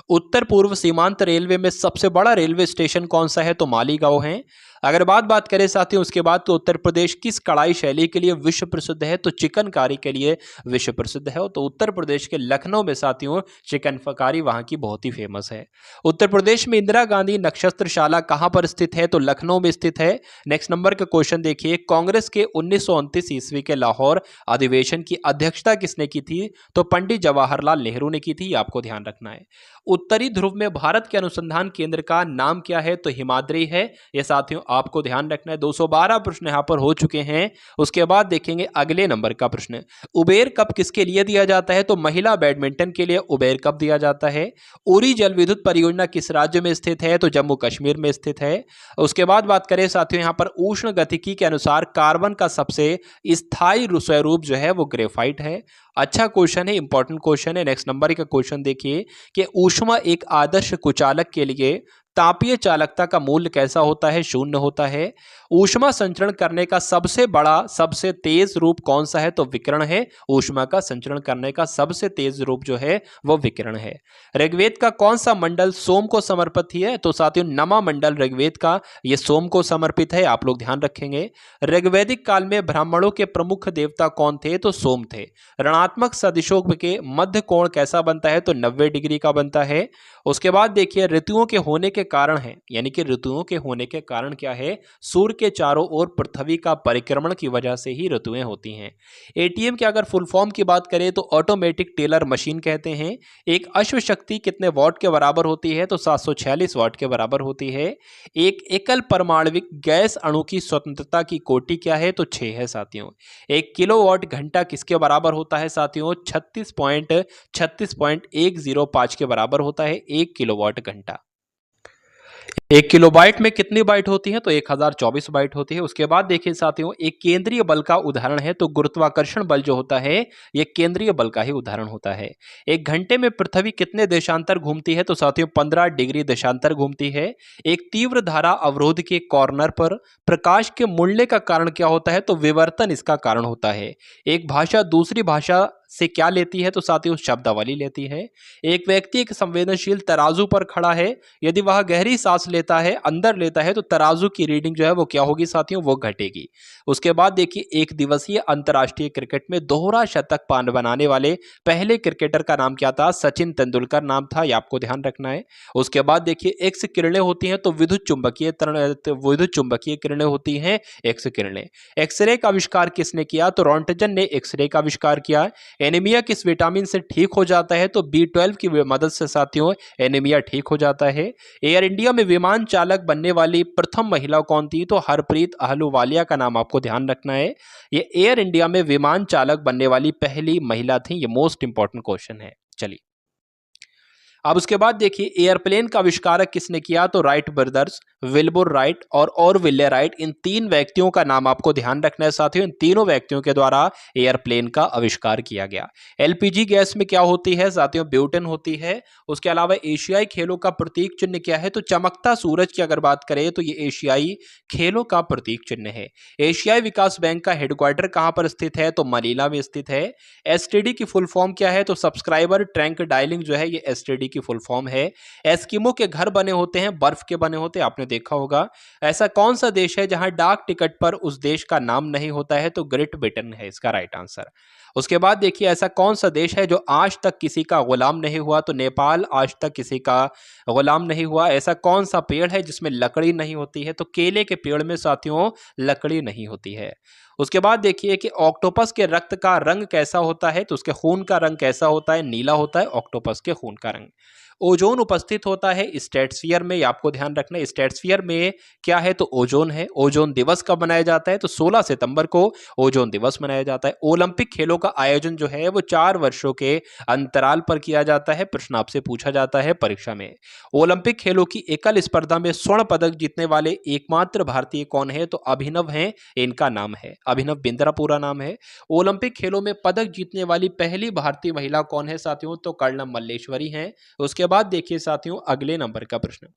उत्तर पूर्व सीमांत रेलवे में सबसे बड़ा रेलवे स्टेशन कौन सा है? तो मालीगांव है। अगर बात करें साथियों उसके बाद, तो उत्तर प्रदेश किस कढ़ाई शैली के लिए विश्व प्रसिद्ध है? तो चिकनकारी के लिए विश्व प्रसिद्ध है। तो उत्तर प्रदेश के लखनऊ में साथियों चिकनकारी वहां की बहुत ही फेमस है। उत्तर प्रदेश में इंदिरा गांधी नक्षत्रशाला कहां पर स्थित है? तो लखनऊ में स्थित है। नेक्स्ट नंबर का क्वेश्चन देखिए, कांग्रेस के 1929 ईस्वी के लाहौर अधिवेशन की अध्यक्षता किसने की थी? तो पंडित जवाहरलाल नेहरू ने की थी, आपको ध्यान रखना है। उत्तरी ध्रुव में भारत के अनुसंधान केंद्र का नाम क्या है? तो हिमाद्री है। यह साथियों आपको ध्यान रखना है। 212 प्रश्न यहां पर हो चुके हैं। उसके बाद देखेंगे अगले नंबर का प्रश्न, उबेर कप किसके लिए दिया जाता है? तो महिला बैडमिंटन के लिए उबेर कप दिया जाता है। उरी जल विद्युत परियोजना किस राज्य में स्थित है? तो जम्मू कश्मीर में स्थित है। उसके बाद बात करें साथियों यहां पर उष्ण गतिकी के अनुसार कार्बन का सबसे स्थायी स्वरूप जो है वो ग्रेफाइट है। अच्छा क्वेश्चन है, इंपॉर्टेंट क्वेश्चन है। नेक्स्ट नंबर का क्वेश्चन देखिए कि ऊष्मा एक आदर्श कुचालक के लिए तापीय चालकता का मूल्य कैसा होता है, शून्य होता है। ऊष्मा संचरण करने का सबसे बड़ा सबसे तेज रूप कौन सा है, तो विकिरण है। ऊष्मा का संचरण करने का सबसे तेज रूप जो है वो विकिरण है। ऋग्वेद का कौन सा मंडल सोम को समर्पित है, तो साथियों नमा मंडल ऋग्वेद का ये सोम को समर्पित है, आप लोग ध्यान रखेंगे। ऋग्वैदिक काल में ब्राह्मणों के प्रमुख देवता कौन थे, तो सोम थे। ऋणात्मक सदिशों के मध्य कोण कैसा बनता है, तो 90 डिग्री का बनता है। उसके बाद देखिए ऋतुओं के होने के कारण है, यानी कि ऋतुओं के होने के कारण क्या है, सूर्य के चारों ओर पृथ्वी का परिक्रमण की वजह से ही ऋतुएं होती हैं। एटीएम की अगर फुल फॉर्म की बात करें तो ऑटोमेटिक टेलर मशीन कहते हैं। एक अश्व शक्ति कितने वॉट के बराबर होती है, तो 746 वॉट के बराबर होती है। एक एकल परमाणविक गैस अणु की स्वतंत्रता की कोटि क्या है, तो 6 है साथियों। एक किलोवाट घंटा किसके बराबर होता है साथियों, 36.105 के बराबर होता है 1 किलोवाट घंटा। 1 किलोबाइट में कितनी बाइट होती है, तो 1024 बाइट होती है। उसके बाद देखिए साथियों, एक केंद्रीय बल का उदाहरण है, तो गुरुत्वाकर्षण बल जो होता है ये केंद्रीय बल का ही उदाहरण होता है। एक घंटे में पृथ्वी कितने देशांतर घूमती है, तो साथियों 15 डिग्री देशांतर घूमती है। एक तीव्र धारा अवरोध के कॉर्नर पर प्रकाश के मुड़ने का कारण क्या होता है, तो विवर्तन इसका कारण होता है। एक भाषा दूसरी भाषा से क्या लेती है, तो साथियों शब्दावली लेती है। एक व्यक्ति एक संवेदनशील तराजू पर खड़ा है, यदि वह गहरी सांस लेता है, अंदर लेता है, तो तराजू की रीडिंग जो है वो क्या होगी साथियों, वो घटेगी। उसके बाद देखिए एक दिवसीय अंतर्राष्ट्रीय क्रिकेट में दोहरा शतक पान बनाने वाले पहले क्रिकेटर का नाम क्या था, सचिन तेंदुलकर नाम था, ये आपको ध्यान रखना है। उसके बाद देखिए एक्स किरणें होती हैं, तो विद्युत चुंबकीय किरणें होती हैं एक्स किरणें। एक्सरे का आविष्कार किसने किया, तो रॉन्टजन ने एक्सरे का आविष्कार किया। एनीमिया किस विटामिन से ठीक हो जाता है, तो B12 की मदद से साथियों एनीमिया ठीक हो जाता है। एयर इंडिया में विमान चालक बनने वाली प्रथम महिला कौन थी, तो हरप्रीत अहलूवालिया का नाम आपको ध्यान रखना है। ये एयर इंडिया में विमान चालक बनने वाली पहली महिला थी। ये मोस्ट इंपॉर्टेंट क्वेश्चन है। चलिए अब उसके बाद देखिए एयरप्लेन का आविष्कारक किसने किया, तो राइट ब्रदर्स, विल्बुर राइट और विल्ले राइट, इन 3 व्यक्तियों का नाम आपको ध्यान रखना है साथियों। इन तीनों व्यक्तियों के द्वारा एयरप्लेन का आविष्कार किया गया। एलपीजी गैस में क्या होती है साथियों, ब्यूटेन होती है। उसके अलावा एशियाई खेलों का प्रतीक चिन्ह क्या है, तो चमकता सूरज की अगर बात करें तो ये एशियाई खेलों का प्रतीक चिन्ह है। एशियाई विकास बैंक का हेडक्वार्टर कहां पर स्थित है, तो मनीला में स्थित है। एसटीडी की फुल फॉर्म क्या है, तो सब्सक्राइबर ट्रैंक डायलिंग जो है ये एसटीडी की फुल फॉर्म है। एस्किमो के घर बने होते हैं, बर्फ के बने होते हैं, आपने देखा होगा। ऐसा कौन सा देश है जहां डाक टिकट पर उस देश का नाम नहीं होता है, तो ग्रेट ब्रिटेन है इसका राइट आंसर। उसके बाद देखिए ऐसा कौन सा देश है जो आज तक किसी का गुलाम नहीं हुआ, तो नेपाल आज तक किसी का गुलाम नहीं हुआ। ऐसा कौन सा पेड़ है जिसमें लकड़ी नहीं होती है, तो केले के पेड़ में साथियों लकड़ी नहीं होती है। उसके बाद देखिए कि ऑक्टोपस के रक्त का रंग कैसा होता है, तो उसके खून का रंग कैसा होता है, नीला होता है ऑक्टोपस के खून का रंग। ओजोन उपस्थित होता है स्ट्रेटोस्फीयर में, आपको ध्यान रखना है स्ट्रेटोस्फीयर में क्या है, तो ओजोन है। ओजोन दिवस कब मनाया जाता है, तो 16 सितंबर को ओजोन दिवस मनाया जाता है। ओलंपिक खेलों का आयोजन जो है वो 4 वर्षों के अंतराल पर किया जाता है। प्रश्न आपसे पूछा जाता है परीक्षा में। ओलंपिक खेलों की एकल स्पर्धा में स्वर्ण पदक जीतने वाले एकमात्र भारतीय कौन है, तो अभिनव हैं, इनका नाम है अभिनव बिंद्रा पूरा नाम है। ओलंपिक खेलों में पदक जीतने वाली पहली भारतीय महिला कौन है साथियों, तो कर्णम मल्लेश्वरी हैं। उसके बाद देखिए साथियों अगले नंबर का प्रश्न,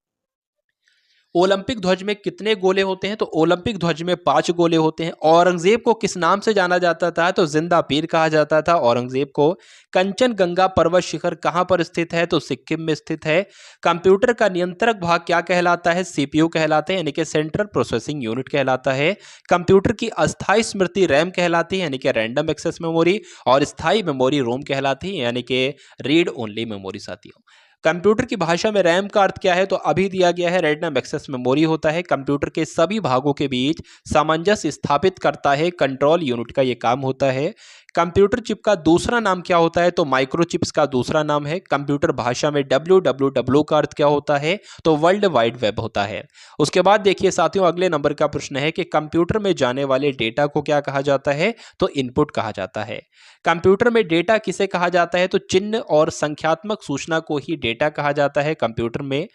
ओलंपिक ध्वज में कितने गोले होते हैं, तो ओलंपिक ध्वज में 5 गोले होते हैं। औरंगजेब को किस नाम से जाना जाता था, तो जिंदा पीर कहा जाता था औरंगजेब को। कंचनजंगा पर्वत शिखर कहां पर स्थित है, तो सिक्किम में स्थित है। कंप्यूटर का नियंत्रक भाग क्या कहलाता है, सीपीयू कहलाते हैं, यानी कि सेंट्रल प्रोसेसिंग यूनिट कहलाता है। कंप्यूटर की अस्थायी स्मृति रैम कहलाती है, यानी कि रैंडम एक्सेस मेमोरी, और स्थायी मेमोरी रोम कहलाती है, यानी कि रीड ओनली मेमोरी साथियों। कंप्यूटर की भाषा में रैम का अर्थ क्या है, तो अभी दिया गया है रैंडम एक्सेस मेमोरी होता है। कंप्यूटर के सभी भागों के बीच सामंजस्य स्थापित करता है, कंट्रोल यूनिट का यह काम होता है। कंप्यूटर चिप का दूसरा नाम क्या होता है, तो माइक्रोचिप्स का दूसरा नाम है। कंप्यूटर भाषा में www का अर्थ क्या होता है, तो वर्ल्ड वाइड वेब होता है। उसके बाद देखिए साथियों अगले नंबर का प्रश्न है कि कंप्यूटर में जाने वाले डेटा को क्या कहा जाता है, तो इनपुट कहा जाता है। कंप्यूटर में डेटा किसे कहा जाता है, तो चिन्ह और संख्यात्मक सूचना को ही डेटा कहा जाता है कंप्यूटर में।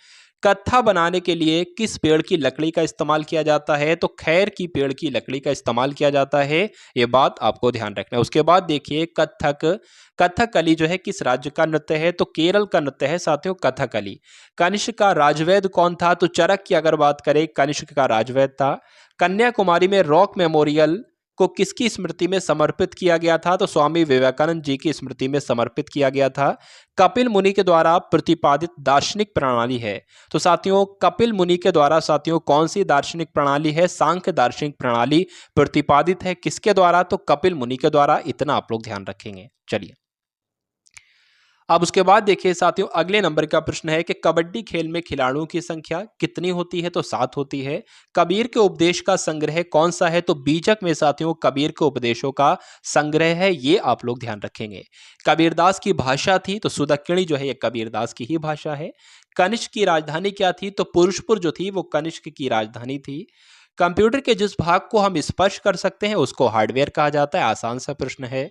कत्था बनाने के लिए किस पेड़ की लकड़ी का इस्तेमाल किया जाता है? तो खैर की पेड़ की लकड़ी का इस्तेमाल किया जाता है, ये बात आपको ध्यान रखना है। उसके बाद देखिए कथकली जो है किस राज्य का नृत्य है? तो केरल का नृत्य है साथियों कथकली। कनिष्क का राजवैद कौन था? तो चरक की अगर बात करें कनिष्क का राजवैद था। कन्याकुमारी में रॉक मेमोरियल को किसकी स्मृति में समर्पित किया गया था? तो स्वामी विवेकानंद जी की स्मृति में समर्पित किया गया था। कपिल मुनि के द्वारा प्रतिपादित दार्शनिक प्रणाली है। तो साथियों कपिल मुनि के द्वारा साथियों कौन सी दार्शनिक प्रणाली है? सांख्य दार्शनिक प्रणाली प्रतिपादित है किसके द्वारा? तो कपिल मुनि के द्वारा। इतना आप लोग ध्यान रखेंगे। चलिए अब उसके बाद देखिए साथियों अगले नंबर का प्रश्न है कि कबड्डी खेल में खिलाड़ियों की संख्या कितनी होती है? तो 7 होती है। कबीर के उपदेश का संग्रह कौन सा है? तो बीजक में साथियों कबीर के उपदेशों का संग्रह है, ये आप लोग ध्यान रखेंगे। कबीरदास की भाषा थी तो सुदक्षिणी जो है ये कबीरदास की ही भाषा है। कनिष्क की राजधानी क्या थी? तो पुरुषपुर जो थी वो कनिष्क की राजधानी थी। कंप्यूटर के जिस भाग को हम स्पर्श कर सकते हैं उसको हार्डवेयर कहा जाता है। आसान सा प्रश्न है।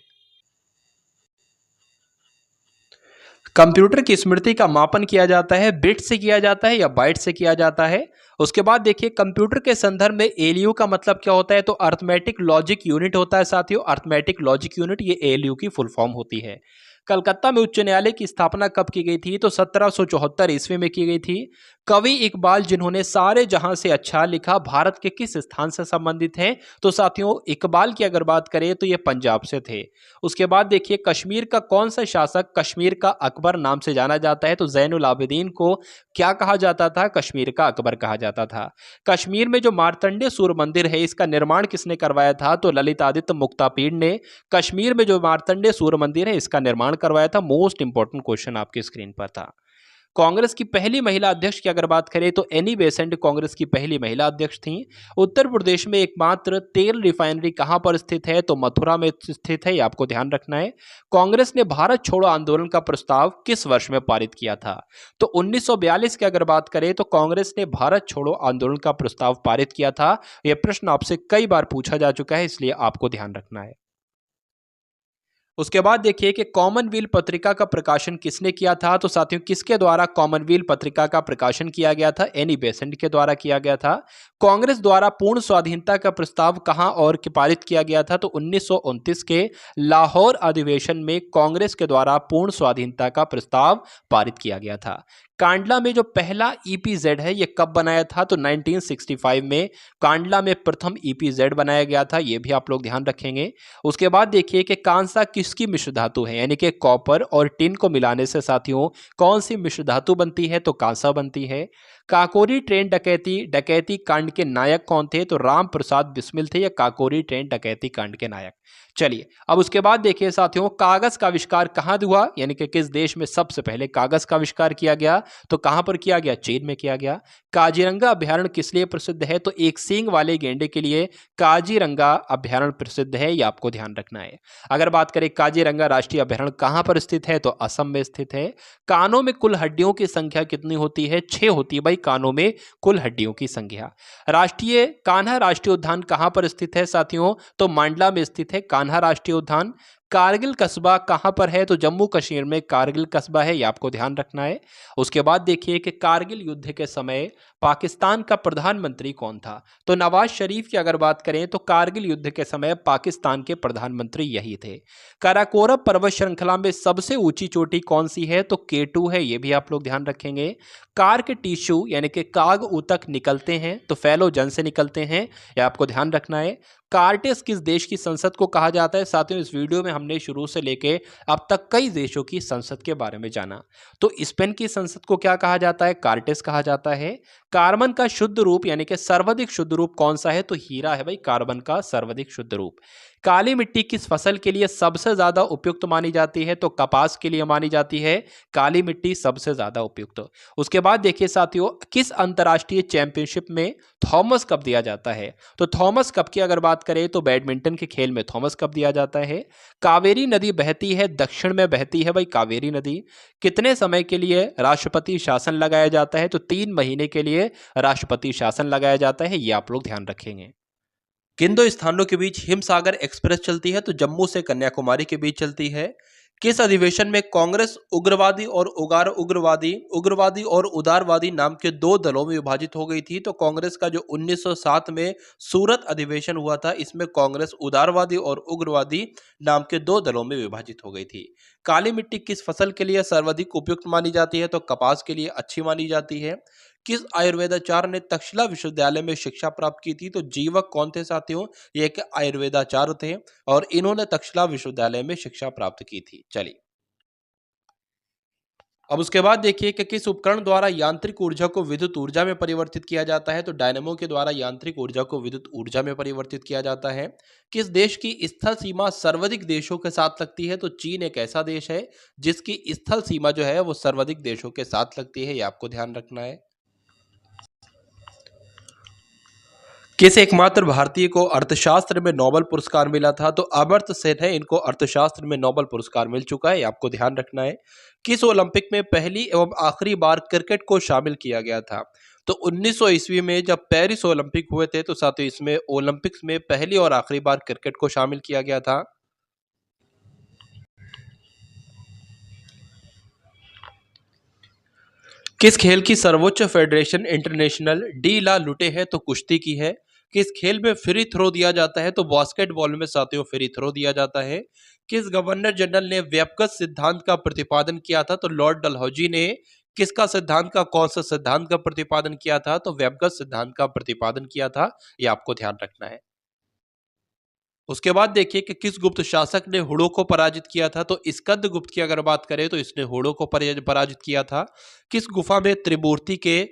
कंप्यूटर की स्मृति का मापन किया जाता है बिट से किया जाता है या बाइट से किया जाता है? उसके बाद देखिए कंप्यूटर के संदर्भ में एलयू का मतलब क्या होता है? तो अर्थमेटिक लॉजिक यूनिट होता है साथियों। अर्थमेटिक लॉजिक यूनिट ये एलयू की फुल फॉर्म होती है। कलकत्ता में उच्च न्यायालय की स्थापना कब की गई थी? तो 1774 ईस्वी में की गई थी। कवि इकबाल जिन्होंने सारे जहां से अच्छा लिखा भारत के किस स्थान से संबंधित हैं? तो साथियों इकबाल की अगर बात करें तो ये पंजाब से थे। उसके बाद देखिए कश्मीर का कौन सा शासक कश्मीर का अकबर नाम से जाना जाता है? तो जैनुल आबिदीन को क्या कहा जाता था? कश्मीर का अकबर कहा जाता था। कश्मीर में जो मार्तंडेय सूर्य मंदिर है इसका निर्माण किसने करवाया था? तो ललितादित्य मुक्तापीड़ ने कश्मीर में जो मार्तंडेय सूर्य मंदिर है इसका निर्माण करवाया था। मोस्ट इंपॉर्टेंट क्वेश्चन आपकी स्क्रीन पर था। कांग्रेस की पहली महिला अध्यक्ष की अगर बात करें तो एनी बेसेंट कांग्रेस की पहली महिला अध्यक्ष थी। उत्तर प्रदेश में एकमात्र तेल रिफाइनरी कहां पर स्थित है? तो मथुरा में स्थित है, ये आपको ध्यान रखना है। कांग्रेस ने भारत छोड़ो आंदोलन का प्रस्ताव किस वर्ष में पारित किया था? तो 1942 की अगर बात करें तो कांग्रेस ने भारत छोड़ो आंदोलन का प्रस्ताव पारित किया था। यह प्रश्न आपसे कई बार पूछा जा चुका है, इसलिए आपको ध्यान रखना है। उसके बाद देखिए कि कॉमनवेल्थ पत्रिका का प्रकाशन किसने किया था? तो साथियों किसके द्वारा कॉमनवेल्थ पत्रिका का प्रकाशन किया गया था? एनी बेसेंट के द्वारा किया गया था। कांग्रेस द्वारा पूर्ण स्वाधीनता का प्रस्ताव कहां और पारित किया गया था? तो 1929 के लाहौर अधिवेशन में कांग्रेस के द्वारा पूर्ण स्वाधीनता का प्रस्ताव पारित किया गया था। कांडला में जो पहला ईपीजेड है ये कब बनाया था? तो 1965 में कांडला में प्रथम ईपीजेड बनाया गया था, ये भी आप लोग ध्यान रखेंगे। उसके बाद देखिए कि कांसा किसकी मिश्र धातु है, यानी कि कॉपर और टिन को मिलाने से साथियों कौन सी मिश्र धातु बनती है? तो कांसा बनती है। काकोरी ट्रेन डकैती डकैती कांड के नायक कौन थे? तो राम प्रसाद बिस्मिल थे, या काकोरी ट्रेन डकैती कांड के नायक। चलिए अब उसके बाद देखिए साथियों कागज का आविष्कार कहां हुआ, यानी कि किस देश में सबसे पहले कागज का आविष्कार किया गया? तो कहां पर किया गया? चीन में किया गया। काजीरंगा अभ्यारण्य किस लिए प्रसिद्ध है? तो एक सींग वाले गेंडे के लिए काजीरंगा अभ्यारण्य प्रसिद्ध है, ये आपको ध्यान रखना है। अगर बात करें काजीरंगा राष्ट्रीय अभ्यारण्य कहां पर स्थित है? तो असम में स्थित है। कानों में कुल हड्डियों की संख्या कितनी होती है? 6 होती है भाई कानों में कुल हड्डियों की संख्या। राष्ट्रीय कान्हा राष्ट्रीय उद्यान कहां पर स्थित है साथियों? तो मांडला में स्थित है कान्हा राष्ट्रीय उद्यान। कारगिल कस्बा कहां पर है? तो जम्मू कश्मीर में कारगिल कस्बा है, ये आपको ध्यान रखना है। उसके बाद देखिए कि कारगिल युद्ध के समय पाकिस्तान का प्रधानमंत्री कौन था? तो नवाज शरीफ की अगर बात करें तो कारगिल युद्ध के समय पाकिस्तान के प्रधानमंत्री यही थे। काराकोरम पर्वत श्रृंखला में सबसे ऊंची चोटी कौन सी है? तो K2 है, ये भी आप लोग ध्यान रखेंगे। कार के टिश्यू यानी कि काग ऊतक निकलते हैं तो फैलोजन से निकलते हैं, ये आपको ध्यान रखना है। कार्टेस किस देश की संसद को कहा जाता है? साथियों इस वीडियो में हमने शुरू से लेके अब तक कई देशों की संसद के बारे में जाना। तो स्पेन की संसद को क्या कहा जाता है? कार्टेस कहा जाता है। कार्बन का शुद्ध रूप यानी कि सर्वाधिक शुद्ध रूप कौन सा है? तो हीरा है भाई कार्बन का सर्वाधिक शुद्ध रूप। काली मिट्टी किस फसल के लिए सबसे ज्यादा उपयुक्त मानी जाती है? तो कपास के लिए मानी जाती है काली मिट्टी सबसे ज्यादा उपयुक्त। उसके बाद देखिए साथियों किस अंतरराष्ट्रीय चैंपियनशिप में थॉमस कप दिया जाता है? तो थॉमस कप की अगर बात करें तो बैडमिंटन के खेल में थॉमस कप दिया जाता है। कावेरी नदी बहती है दक्षिण में बहती है भाई कावेरी नदी। कितने समय के लिए राष्ट्रपति शासन लगाया जाता है? तो 3 महीने के लिए राष्ट्रपति शासन लगाया जाता है, ये आप लोग ध्यान रखेंगे। किन 2 स्थानों के बीच हिमसागर एक्सप्रेस चलती है? तो जम्मू से कन्याकुमारी के बीच चलती है। किस अधिवेशन में कांग्रेस उग्रवादी और उग्रवादी और उदारवादी नाम के दो दलों में विभाजित हो गई थी? तो कांग्रेस का जो 1907 में सूरत अधिवेशन हुआ था, इसमें कांग्रेस उदारवादी और उग्रवादी नाम के दो दलों में विभाजित हो गई थी। काली मिट्टी किस फसल के लिए सर्वाधिक उपयुक्त मानी जाती है? तो कपास के लिए अच्छी मानी जाती है। किस आयुर्वेदाचार्य ने तक्षशिला विश्वविद्यालय में शिक्षा प्राप्त की थी? तो जीवक कौन थे साथियों? ये एक आयुर्वेदाचार्य थे और इन्होंने तक्षशिला विश्वविद्यालय में शिक्षा प्राप्त की थी। चलिए, अब उसके बाद देखिए कि किस उपकरण द्वारा यांत्रिक ऊर्जा को विद्युत ऊर्जा में परिवर्तित किया जाता है? तो डायनेमो के द्वारा यांत्रिक ऊर्जा को विद्युत ऊर्जा में परिवर्तित किया जाता है। किस देश की स्थल सीमा सर्वाधिक देशों के साथ लगती है? तो चीन एक ऐसा देश है जिसकी स्थल सीमा जो है वो सर्वाधिक देशों के साथ लगती है, ये आपको ध्यान रखना है। किस एकमात्र भारतीय को अर्थशास्त्र में नोबेल पुरस्कार मिला था? तो अमर्त्य सेन है, इनको अर्थशास्त्र में नोबेल पुरस्कार मिल चुका है, आपको ध्यान रखना है। किस ओलंपिक में पहली एवं आखिरी बार क्रिकेट को शामिल किया गया था? तो 1900 ईस्वी में जब पेरिस ओलंपिक हुए थे, तो साथियों इसमें ओलंपिक्स में पहली और आखिरी बार क्रिकेट को शामिल किया गया था। किस खेल की सर्वोच्च फेडरेशन इंटरनेशनल डी ला लुटे है? तो कुश्ती की है। किस खेल में फ्री थ्रो दिया जाता है? तो बास्केटबॉल में साथियों फ्री थ्रो दिया जाता है। किस गवर्नर जनरल ने व्यपगत सिद्धांत का प्रतिपादन किया था? तो लॉर्ड डलहौजी ने किसका सिद्धांत का कौन सा सिद्धांत का प्रतिपादन किया था? तो व्यपगत सिद्धांत का प्रतिपादन किया था, ये आपको ध्यान रखना है। उसके बाद देखिए कि किस गुप्त शासक ने हुड़ों को पराजित किया था? तो स्कंद गुप्त की अगर बात करें तो इसने हुड़ों को पराजित किया था। किस गुफा में त्रिमूर्ति के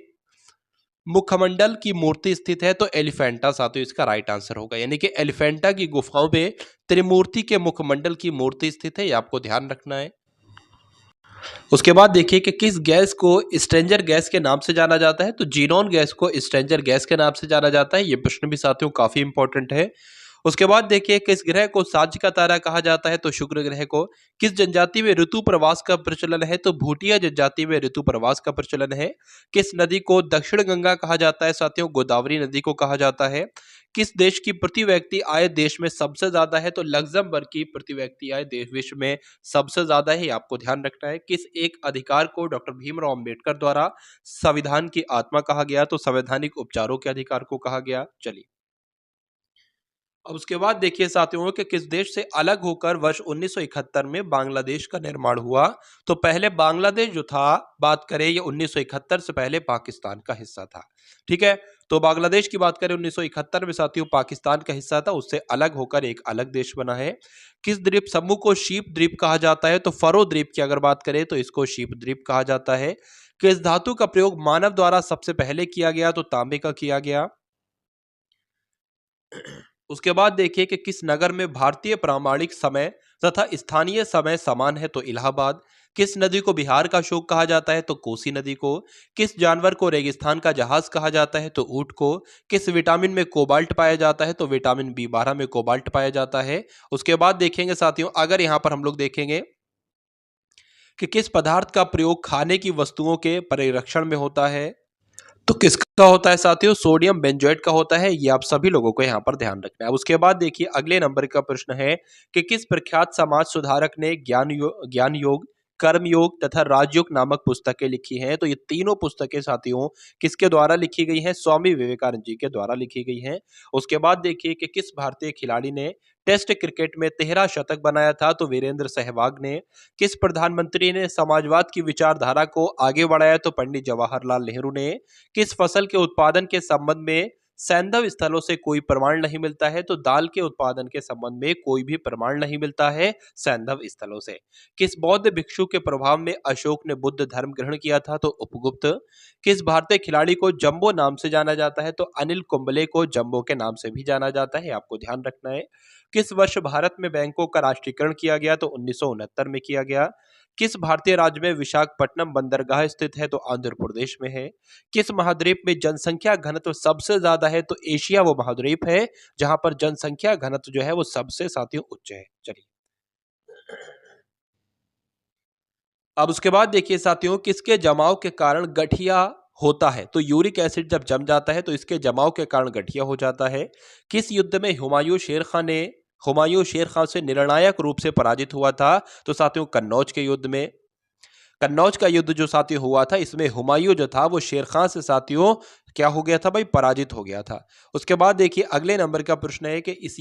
मुखमंडल की मूर्ति स्थित है? तो एलिफेंटा साथियों इसका राइट आंसर होगा, यानी कि एलिफेंटा की गुफाओं में त्रिमूर्ति के मुखमंडल की मूर्ति स्थित है, ये आपको ध्यान रखना है। उसके बाद देखिए कि किस गैस को स्ट्रेंजर गैस के नाम से जाना जाता है? तो जीनॉन गैस को स्ट्रेंजर गैस के नाम से जाना जाता है, ये प्रश्न भी साथियों काफी इंपॉर्टेंट है। उसके बाद देखिए किस ग्रह को साझी का तारा कहा जाता है? तो शुक्र ग्रह को। किस जनजाति में ऋतु प्रवास का प्रचलन है? तो भूटिया जनजाति में ऋतु प्रवास का प्रचलन है। किस नदी को दक्षिण गंगा कहा जाता है? साथियों गोदावरी नदी को कहा जाता है। किस देश की प्रति व्यक्ति आय देश में सबसे ज्यादा है? तो लग्जमबर्ग की प्रति व्यक्ति आय देश विश्व में सबसे ज्यादा है, आपको ध्यान रखना है। किस एक अधिकार को डॉक्टर भीमराव अंबेडकर द्वारा संविधान की आत्मा कहा गया? तो संवैधानिक उपचारों के अधिकार को कहा गया। चलिए, अब उसके बाद देखिए साथियों कि किस देश से अलग होकर वर्ष 1971 में बांग्लादेश का निर्माण हुआ? तो पहले बांग्लादेश जो था, बात करें ये 1971 से पहले पाकिस्तान का हिस्सा था। ठीक है, तो बांग्लादेश की बात करें 1971 में साथियों पाकिस्तान का हिस्सा था, उससे अलग होकर एक अलग देश बना है। किस द्वीप समूह को शीप द्वीप कहा जाता है? तो फरो द्वीप की अगर बात करें तो इसको शीप द्वीप कहा जाता है। किस धातु का प्रयोग मानव द्वारा सबसे पहले किया गया? तो तांबे का किया गया। उसके बाद देखिए कि किस नगर में भारतीय प्रामाणिक समय तथा स्थानीय समय समान है? तो इलाहाबाद। किस नदी को बिहार का शोक कहा जाता है? तो कोसी नदी को। किस जानवर को रेगिस्तान का जहाज कहा जाता है? तो ऊंट को। किस विटामिन में कोबाल्ट पाया जाता है? तो विटामिन B12 में कोबाल्ट पाया जाता है। उसके बाद देखेंगे साथियों, अगर यहां पर हम लोग देखेंगे कि किस पदार्थ का प्रयोग खाने की वस्तुओं के परिरक्षण में होता है? तो किसका होता है साथियों? सोडियम बेंजोएट का होता है, ये आप सभी लोगों को यहाँ पर ध्यान रखना है। उसके बाद देखिए अगले नंबर का प्रश्न है कि किस प्रख्यात समाज सुधारक ने ज्ञान योग, कर्म योग तथा राजयोग नामक पुस्तकें लिखी हैं? तो ये तीनों पुस्तकें साथियों किसके द्वारा लिखी गई हैं? स्वामी विवेकानंद जी के द्वारा लिखी गई हैं। उसके बाद देखिए कि किस भारतीय खिलाड़ी ने टेस्ट क्रिकेट में 13 शतक बनाया था? तो वीरेंद्र सहवाग ने। किस प्रधानमंत्री ने समाजवाद की विचारधारा को आगे बढ़ाया? तो पंडित जवाहरलाल नेहरू ने। किस फसल के उत्पादन के संबंध में सैंधव स्थलों से कोई प्रमाण नहीं मिलता है? तो दाल के उत्पादन के संबंध में कोई भी प्रमाण नहीं मिलता है सैंधव स्थलों से। किस बौद्ध भिक्षु के प्रभाव में अशोक ने बुद्ध धर्म ग्रहण किया था? तो उपगुप्त। किस भारतीय खिलाड़ी को जंबो नाम से जाना जाता है? तो अनिल कुंबले को जंबो के नाम से भी जाना जाता है, आपको ध्यान रखना है। किस वर्ष भारत में बैंकों का राष्ट्रीयकरण किया गया? तो 1969 में किया गया। किस भारतीय राज्य में विशाखापट्टनम बंदरगाह स्थित है? तो आंध्र प्रदेश में है। किस महाद्वीप में जनसंख्या घनत्व सबसे ज्यादा है? तो एशिया वो महाद्वीप है जहां पर जनसंख्या घनत्व जो है वो सबसे साथियों उच्च है। चलिए, अब उसके बाद देखिए साथियों किसके जमाव के कारण गठिया होता है? तो यूरिक एसिड जब जम जाता है तो इसके जमाव के कारण गठिया हो जाता है। किस युद्ध में हुमायूं शेर खान ने हुमायूं शेर खान से निर्णायक रूप से पराजित हुआ था? तो साथियों कन्नौज के युद्ध में। कन्नौज का युद्ध जो साथियों हुआ था, इसमें हुमायूं जो था वो शेर खान से साथियों क्या हो गया था भाई, पराजित हो गया था। उसके बाद देखिए अगले नंबर का प्रश्न है कि किस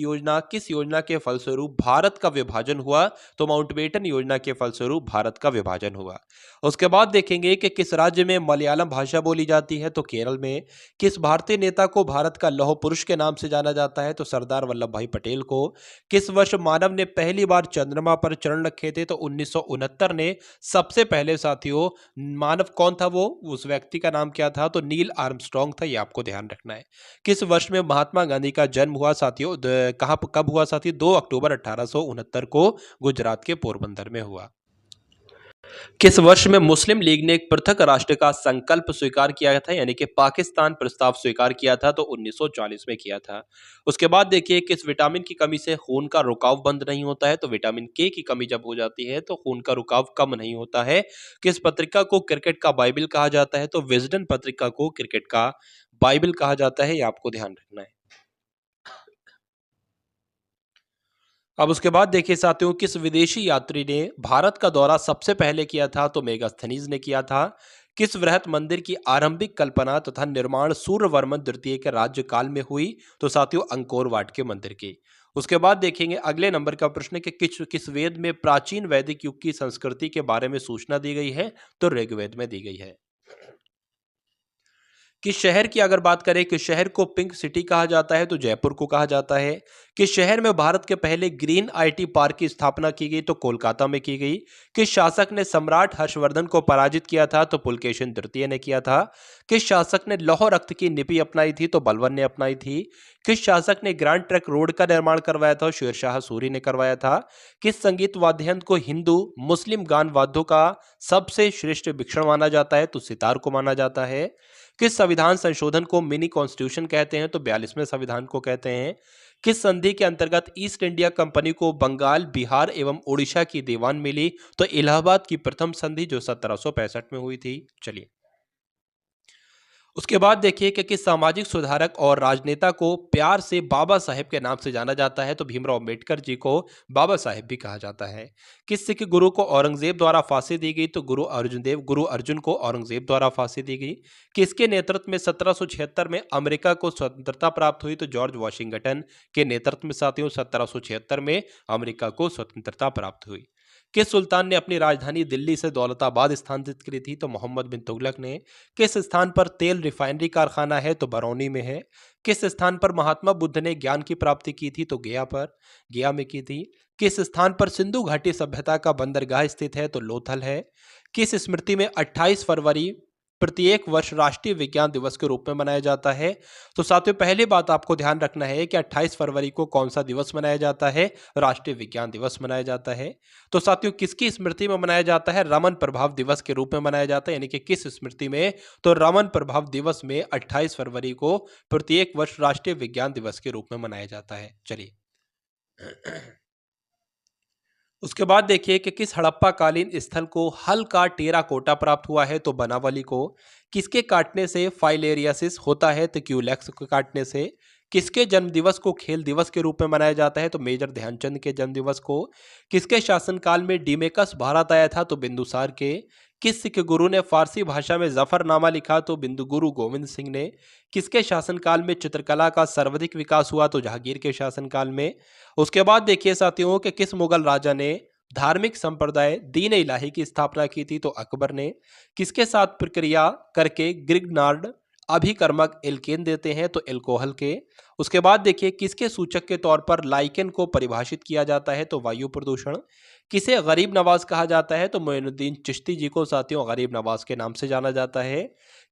योजना के फलस्वरूप भारत का विभाजन हुआ? तो माउंटबेटन योजना के फलस्वरूप भारत का विभाजन हुआ। उसके बाद देखेंगे कि किस राज्य में मलयालम भाषा बोली जाती है? तो केरल में। किस भारतीय नेता को भारत का लौह पुरुष के नाम से जाना जाता है? तो सरदार वल्लभ भाई पटेल को। किस वर्ष मानव ने पहली बार चंद्रमा पर चरण रखे थे? तो 1969 ने सबसे पहले साथियों मानव कौन था, वो उस व्यक्ति का नाम क्या था? तो नील आर्मस्ट्रांग था, ये आपको ध्यान रखना है। किस वर्ष में महात्मा गांधी का जन्म हुआ साथियों? कहां कब हुआ साथियों? 2 अक्टूबर 1869 को गुजरात के पोरबंदर में हुआ। किस वर्ष में मुस्लिम लीग ने एक पृथक राष्ट्र का संकल्प स्वीकार किया था, यानी कि पाकिस्तान प्रस्ताव स्वीकार किया था? तो 1940 में किया था। उसके बाद देखिए किस विटामिन की कमी से खून का रुकाव बंद नहीं होता है? तो विटामिन के की कमी जब हो जाती है तो खून का रुकाव कम नहीं होता है। किस पत्रिका को क्रिकेट का बाइबिल कहा जाता है? तो विजडन पत्रिका को क्रिकेट का बाइबिल कहा जाता है, ये आपको ध्यान रखना है। अब उसके बाद देखिए साथियों किस विदेशी यात्री ने भारत का दौरा सबसे पहले किया था? तो मेगास्थनीज ने किया था। किस वृहत मंदिर की आरंभिक कल्पना तथा निर्माण सूर्यवर्मन द्वितीय के राज्यकाल में हुई? तो साथियों अंकोर वाट के मंदिर की। उसके बाद देखेंगे अगले नंबर का प्रश्न कि किस किस वेद में प्राचीन वैदिक युग की संस्कृति के बारे में सूचना दी गई है? तो ऋग्वेद में दी गई है। किस शहर की अगर बात करें, किस शहर को पिंक सिटी कहा जाता है? तो जयपुर को कहा जाता है। किस शहर में भारत के पहले ग्रीन आईटी पार्क की स्थापना की गई? तो कोलकाता में की गई। किस शासक ने सम्राट हर्षवर्धन को पराजित किया था? तो पुलकेशिन तृतीय ने किया था। किस शासक ने लौह रक्त की लिपि अपनाई थी? तो बलबन ने अपनाई थी। किस शासक ने ग्रैंड ट्रंक रोड का निर्माण करवाया था? शेरशाह सूरी ने करवाया था। किस संगीत वाद्य यंत्र को हिंदू मुस्लिम गान वाद्यों का सबसे श्रेष्ठ वीक्षण माना जाता है? तो सितार को माना जाता है। किस संविधान संशोधन को मिनी कॉन्स्टिट्यूशन कहते हैं? तो 42वें संविधान को कहते हैं। किस संधि के अंतर्गत ईस्ट इंडिया कंपनी को बंगाल, बिहार एवं उड़ीसा की दीवान मिली? तो इलाहाबाद की प्रथम संधि जो 1765 में हुई थी। चलिए उसके बाद देखिए कि किस सामाजिक सुधारक और राजनेता को प्यार से बाबा साहेब के नाम से जाना जाता है? तो भीमराव अंबेडकर जी को बाबा साहेब भी कहा जाता है। किस सिख गुरु को औरंगजेब द्वारा फांसी दी गई? तो गुरु अर्जुन को औरंगजेब द्वारा फांसी दी गई। किसके नेतृत्व में 1776 में अमेरिका को स्वतंत्रता प्राप्त हुई? तो जॉर्ज वॉशिंगटन के नेतृत्व में साथियों 1776 में अमेरिका को स्वतंत्रता प्राप्त हुई। किस सुल्तान ने अपनी राजधानी दिल्ली से दौलताबाद स्थानांतरित की थी? तो मोहम्मद बिन तुगलक ने। किस स्थान पर तेल रिफाइनरी कारखाना है? तो बरौनी में है। किस स्थान पर महात्मा बुद्ध ने ज्ञान की प्राप्ति की थी? तो गया में की थी। किस स्थान पर सिंधु घाटी सभ्यता का बंदरगाह स्थित है? तो लोथल है। किस स्मृति में 28 फरवरी प्रत्येक वर्ष राष्ट्रीय विज्ञान दिवस के रूप में मनाया जाता है? तो साथियों पहली बात आपको ध्यान रखना है कि 28 फरवरी को कौन सा दिवस मनाया जाता है? राष्ट्रीय विज्ञान दिवस मनाया जाता है। तो साथियों किसकी स्मृति में मनाया जाता है? रमन प्रभाव दिवस के रूप में मनाया जाता है, यानी कि किस स्मृति में? तो रमन प्रभाव दिवस में 28 फरवरी को प्रत्येक वर्ष राष्ट्रीय विज्ञान दिवस के रूप में मनाया जाता है। चलिए उसके बाद देखिए कि किस हड़प्पा कालीन स्थल को हल्का टेराकोटा प्राप्त हुआ है? तो बनावली को। किसके काटने से फाइलेरियासिस होता है? तो क्यूलेक्स को काटने से। किसके जन्म दिवस को खेल दिवस के रूप में मनाया जाता है? तो मेजर ध्यानचंद के जन्म दिवस को। किसके शासनकाल में डिमेकस भारत आया था? तो बिंदुसार के। किस सिख गुरु ने फारसी भाषा में जफरनामा लिखा? तो बिंदु गुरु गोविंद सिंह ने। किसके शासनकाल में चित्रकला का सर्वाधिक विकास हुआ? तो जहांगीर के शासनकाल में। उसके बाद देखिए साथियों कि किस मुगल राजा ने धार्मिक संप्रदाय दीन इलाही की स्थापना की थी? तो अकबर ने। किसके साथ प्रक्रिया करके ग्रिग्नार्ड अभिकर्मक एल्केन देते हैं? तो एल्कोहल के। उसके बाद देखिए किसके सूचक के तौर पर लाइकेन को परिभाषित किया जाता है? तो वायु प्रदूषण। किसे गरीब नवाज कहा जाता है? तो मोइनुद्दीन चिश्ती जी को साथियों गरीब नवाज के नाम से जाना जाता है।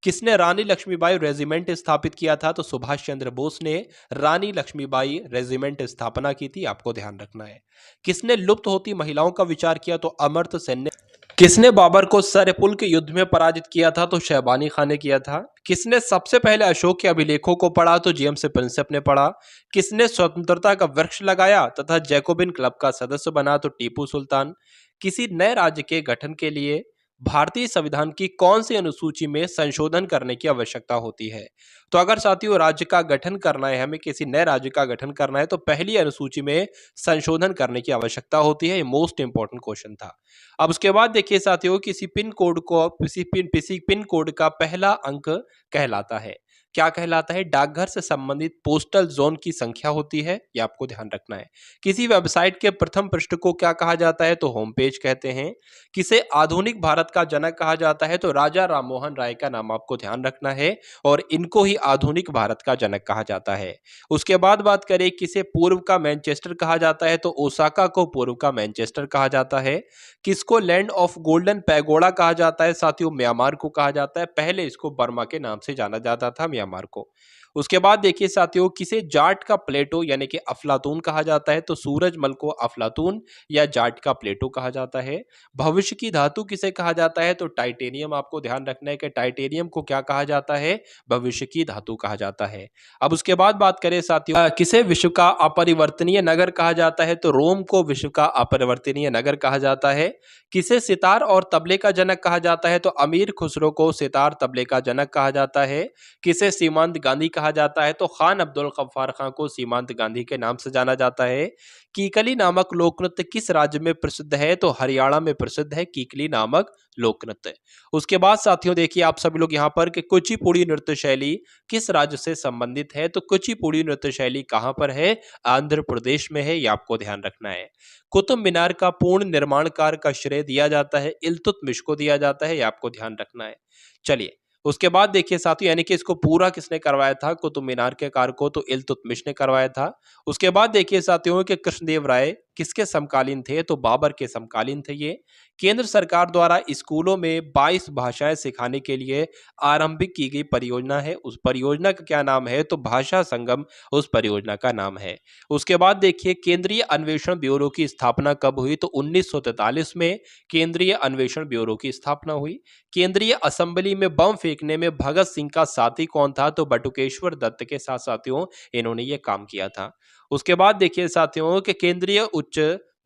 किसने रानी लक्ष्मीबाई रेजिमेंट स्थापित किया था? तो सुभाष चंद्र बोस ने रानी लक्ष्मीबाई रेजिमेंट स्थापना की थी, आपको ध्यान रखना है। किसने लुप्त होती महिलाओं का विचार किया? तो अमर्त्य सेन ने। किसने बाबर को सरपुल के युद्ध में पराजित किया था? तो शहबानी खान ने किया था। किसने सबसे पहले अशोक के अभिलेखों को पढ़ा? तो जेम्स प्रिंसेप ने पढ़ा। किसने स्वतंत्रता का वृक्ष लगाया तथा जैकोबिन क्लब का सदस्य बना? तो टीपू सुल्तान। किसी नए राज्य के गठन के लिए भारतीय संविधान की कौन सी अनुसूची में संशोधन करने की आवश्यकता होती है? तो अगर साथियों राज्य का गठन करना है, हमें किसी नए राज्य का गठन करना है, तो पहली अनुसूची में संशोधन करने की आवश्यकता होती है। ये मोस्ट इंपॉर्टेंट क्वेश्चन था। अब उसके बाद देखिए साथियों, किसी पिन कोड का पहला अंक कहलाता है, क्या कहलाता है? डाकघर से संबंधित पोस्टल जोन की संख्या होती है, ये आपको ध्यान रखना है। किसी वेबसाइट के प्रथम पृष्ठ को क्या कहा जाता है? तो होम पेज कहते हैं। किसे आधुनिक भारत का जनक कहा जाता है? तो राजा राममोहन राय का नाम आपको ध्यान रखना है, और इनको ही आधुनिक भारत का जनक कहा जाता है। उसके बाद बात करें, किसे पूर्व का मैनचेस्टर कहा जाता है? तो ओसाका को पूर्व का मैनचेस्टर कहा जाता है। किसको लैंड ऑफ गोल्डन पैगोडा कहा जाता है? साथियों म्यांमार को कहा जाता है। पहले इसको बर्मा के नाम से जाना जाता था, म्यांमार को। उसके बाद देखिए साथियों, किसे जाट का प्लेटो यानी कि अफलातून कहा जाता है? तो सूरजमल को अफलातून या जाट का प्लेटो कहा जाता है। भविष्य की धातु किसे कहा जाता है? तो टाइटेनियम। आपको ध्यान रखना है कि टाइटेनियम को क्या कहा जाता है? भविष्य की धातु कहा जाता है। अब उसके बाद बात करें साथियों, किसे विश्व का अपरिवर्तनीय नगर कहा जाता है? तो रोम को विश्व का अपरिवर्तनीय नगर कहा जाता है। किसे सितार और तबले का जनक कहा जाता है? तो अमीर खुसरो को सितार तबले का जनक कहा जाता है। किसे सीमांत गांधी कहा जाता है? तो खान अब्दुल गफ्फार खान को सीमांत गांधी के नाम से जाना जाता है। कीकली नामक लोक नृत्य किस राज्य में प्रसिद्ध है? तो हरियाणा में प्रसिद्ध है कीकली नामक लोक नृत्य। उसके बाद साथियों देखिए आप सभी लोग यहाँ पर कि कुचिपुड़ी नृत्य शैली किस राज्य से संबंधित है? तो कुचिपुड़ी नृत्य शैली कहाँ पर है? आंध्र प्रदेश में है, ये आपको ध्यान रखना है। कुतुब मीनार का पूर्ण निर्माण कार्य का श्रेय दिया जाता है इल्तुतमिश को दिया जाता है, ये आपको ध्यान रखना है। चलिए उसके बाद देखिए साथियों, यानी कि इसको पूरा किसने करवाया था? कुतुब मीनार के कार्य को तो इल्तुतमिश ने करवाया था। उसके बाद देखिए साथियों कि कृष्णदेव राय किसके समकालीन थे? तो बाबर के समकालीन थे ये। केंद्र सरकार द्वारा स्कूलों में 22 भाषाएं सिखाने के लिए आरंभिक की गई परियोजना है, उस परियोजना का क्या नाम है? तो भाषा संगम उस परियोजना का नाम है। उसके बाद देखिए केंद्रीय अन्वेषण ब्यूरो की स्थापना कब हुई? तो 1943 में केंद्रीय अन्वेषण ब्यूरो की स्थापना हुई। केंद्रीय असेंबली में बम फेंकने में भगत सिंह का साथी कौन था? तो बटुकेश्वर दत्त के साथ साथियों इन्होंने ये काम किया था। उसके बाद देखिए साथियों कि केंद्रीय उच्च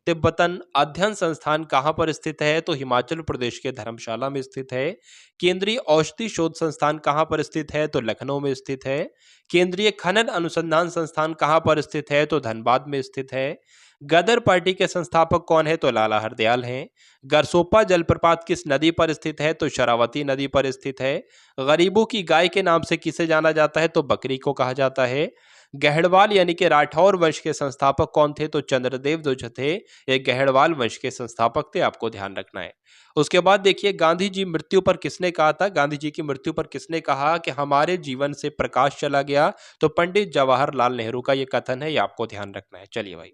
तिब्बतन अध्ययन संस्थान कहाँ पर स्थित है? तो हिमाचल प्रदेश के धर्मशाला में स्थित है। केंद्रीय औषधि शोध संस्थान कहाँ पर स्थित है? तो लखनऊ में स्थित है। केंद्रीय खनन अनुसंधान संस्थान कहाँ पर स्थित है? तो धनबाद में स्थित है। गदर पार्टी के संस्थापक कौन है? तो लाला हरदयाल हैं। गरसोपा जलप्रपात किस नदी पर स्थित है? तो शरावती नदी पर स्थित है। गरीबों की गाय के नाम से किसे जाना जाता है? तो बकरी को कहा जाता है। गहड़वाल यानी कि राठौर वंश के संस्थापक कौन थे? तो चंद्रदेव जो थे ये गहड़वाल वंश के संस्थापक थे, आपको ध्यान रखना है। उसके बाद देखिए गांधी जी मृत्यु पर किसने कहा था? गांधी जी की मृत्यु पर किसने कहा कि हमारे जीवन से प्रकाश चला गया? तो पंडित जवाहरलाल नेहरू का ये कथन है, ये आपको ध्यान रखना है। चलिए भाई,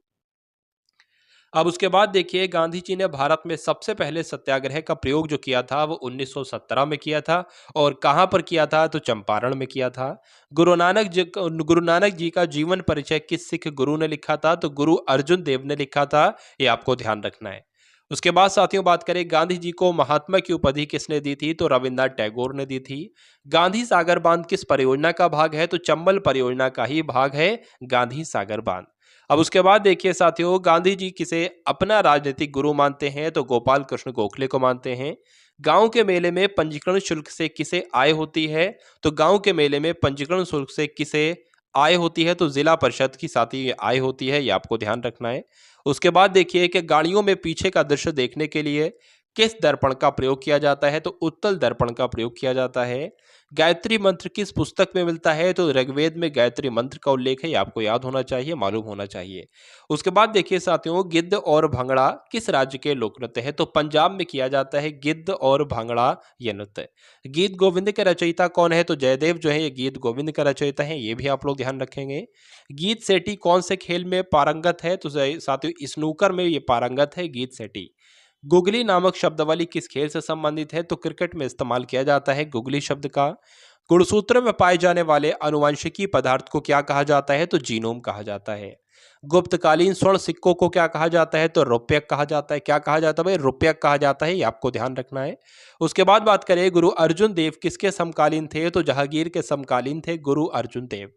अब उसके बाद देखिए गांधी जी ने भारत में सबसे पहले सत्याग्रह का प्रयोग जो किया था वो 1917 में किया था, और कहाँ पर किया था? तो चंपारण में किया था। गुरु नानक जी का जीवन परिचय किस सिख गुरु ने लिखा था? तो गुरु अर्जुन देव ने लिखा था, ये आपको ध्यान रखना है। उसके बाद साथियों बात करें गांधी जी को महात्मा की उपाधि किसने दी थी? तो रविन्द्रनाथ टैगोर ने दी थी। गांधी सागर बांध किस परियोजना का भाग है? तो चंबल परियोजना का ही भाग है गांधी सागर बांध। अब उसके बाद देखिए साथियों गांधी जी किसे अपना राजनीतिक गुरु मानते हैं? तो गोपाल कृष्ण गोखले को मानते हैं। गांव के मेले में पंजीकरण शुल्क से किसे आय होती है? तो गांव के मेले में पंजीकरण शुल्क से किसे आय होती है? तो जिला परिषद की साथ ही आय होती है, ये आपको ध्यान रखना है। उसके बाद देखिए कि गाड़ियों में पीछे का दृश्य देखने के लिए किस दर्पण का प्रयोग किया जाता है? तो उत्तल दर्पण का प्रयोग किया जाता है। गायत्री मंत्र किस पुस्तक में मिलता है? तो ऋग्वेद में गायत्री मंत्र का उल्लेख है, ये आपको याद होना चाहिए, मालूम होना चाहिए। उसके बाद देखिए साथियों गिद्ध और भांगड़ा किस राज्य के लोक नृत्य है? तो पंजाब में किया जाता है गिद्ध और भांगड़ा ये नृत्य। गीत गोविंद के रचयिता कौन है? तो जयदेव जो है ये गीत गोविंद का रचयिता है, ये भी आप लोग ध्यान रखेंगे। गीत सेठी कौन से खेल में पारंगत है? तो साथियों स्नूकर में ये पारंगत है गीत सेठी। गुगली नामक शब्दावली किस खेल से संबंधित है? तो क्रिकेट में इस्तेमाल किया जाता है गुगली शब्द का। गुणसूत्र में पाए जाने वाले आनुवंशिकी पदार्थ को क्या कहा जाता है? तो जीनोम कहा जाता है। गुप्तकालीन स्वर्ण सिक्कों को क्या कहा जाता है? तो रुपयक कहा जाता है। क्या कहा जाता है भाई? रुपयक कहा जाता है, ये आपको ध्यान रखना है। उसके बाद बात करें गुरु अर्जुन देव किसके समकालीन थे? तो जहांगीर के समकालीन थे गुरु अर्जुन देव।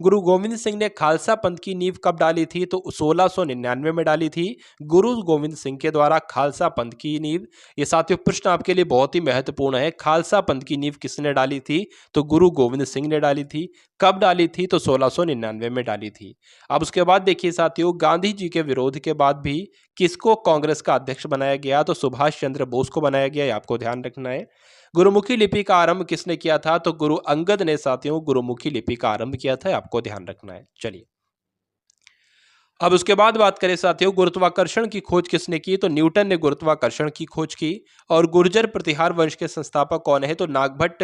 गुरु गोविंद सिंह ने खालसा पंथ की नींव कब डाली थी? तो 1699 में डाली थी गुरु गोविंद सिंह के द्वारा खालसा पंथ की नींव। ये साथियों प्रश्न आपके लिए बहुत ही महत्वपूर्ण है। खालसा पंथ की नींव किसने डाली थी? तो गुरु गोविंद सिंह ने डाली थी। कब डाली थी? तो 1699 में डाली थी। अब उसके बाद देखिए साथियों, गांधी जी के विरोध के बाद भी किसको कांग्रेस का अध्यक्ष बनाया गया? तो सुभाष चंद्र बोस को बनाया गया, ये आपको ध्यान रखना है। गुरुमुखी लिपि का आरंभ किसने किया था? तो गुरु अंगद ने साथियों गुरुमुखी लिपि का आरंभ किया था, आपको ध्यान रखना है। चलिए अब उसके बाद बात करें साथियों, गुरुत्वाकर्षण की खोज किसने की? तो न्यूटन ने गुरुत्वाकर्षण की खोज की। और गुर्जर प्रतिहार वंश के संस्थापक कौन है? तो नागभट्ट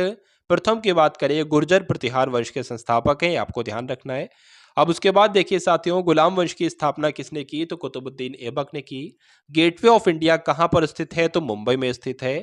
प्रथम की बात करें, गुर्जर प्रतिहार वंश के संस्थापक हैं, आपको ध्यान रखना है। अब उसके बाद देखिए साथियों, गुलाम वंश की स्थापना किसने की? तो कुतुबुद्दीन ऐबक ने की। गेटवे ऑफ इंडिया कहां पर स्थित है? तो मुंबई में स्थित है।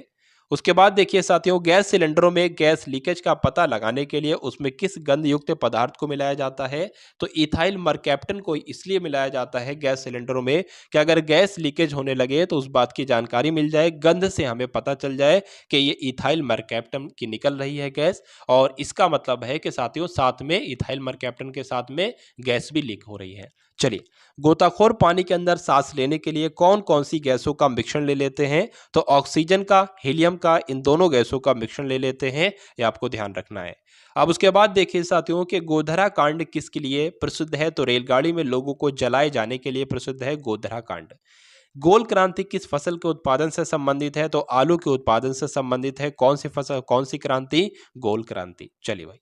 उसके बाद देखिए साथियों, गैस सिलेंडरों में गैस लीकेज का पता लगाने के लिए उसमें किस गंध युक्त पदार्थ को मिलाया जाता है? तो इथाइल मरकैप्टन को इसलिए मिलाया जाता है गैस सिलेंडरों में कि अगर गैस लीकेज होने लगे तो उस बात की जानकारी मिल जाए, गंध से हमें पता चल जाए कि ये इथाइल मरकैप्टन की निकल रही है गैस, और इसका मतलब है कि साथियों साथ में इथाइल मरकैप्टन के साथ में गैस भी लीक हो रही है। चलिए, गोताखोर पानी के अंदर सांस लेने के लिए कौन कौन सी गैसों का मिश्रण ले लेते हैं? तो ऑक्सीजन का, हीलियम का, इन दोनों गैसों का मिश्रण ले लेते हैं, ये आपको ध्यान रखना है। अब उसके बाद देखिए साथियों कि गोधरा कांड किसके लिए प्रसिद्ध है? तो रेलगाड़ी में लोगों को जलाए जाने के लिए प्रसिद्ध है गोधरा कांड। गोल क्रांति किस फसल के उत्पादन से संबंधित है? तो आलू के उत्पादन से संबंधित है। कौन सी फसल, कौन सी क्रांति? गोल क्रांति। चलिए भाई,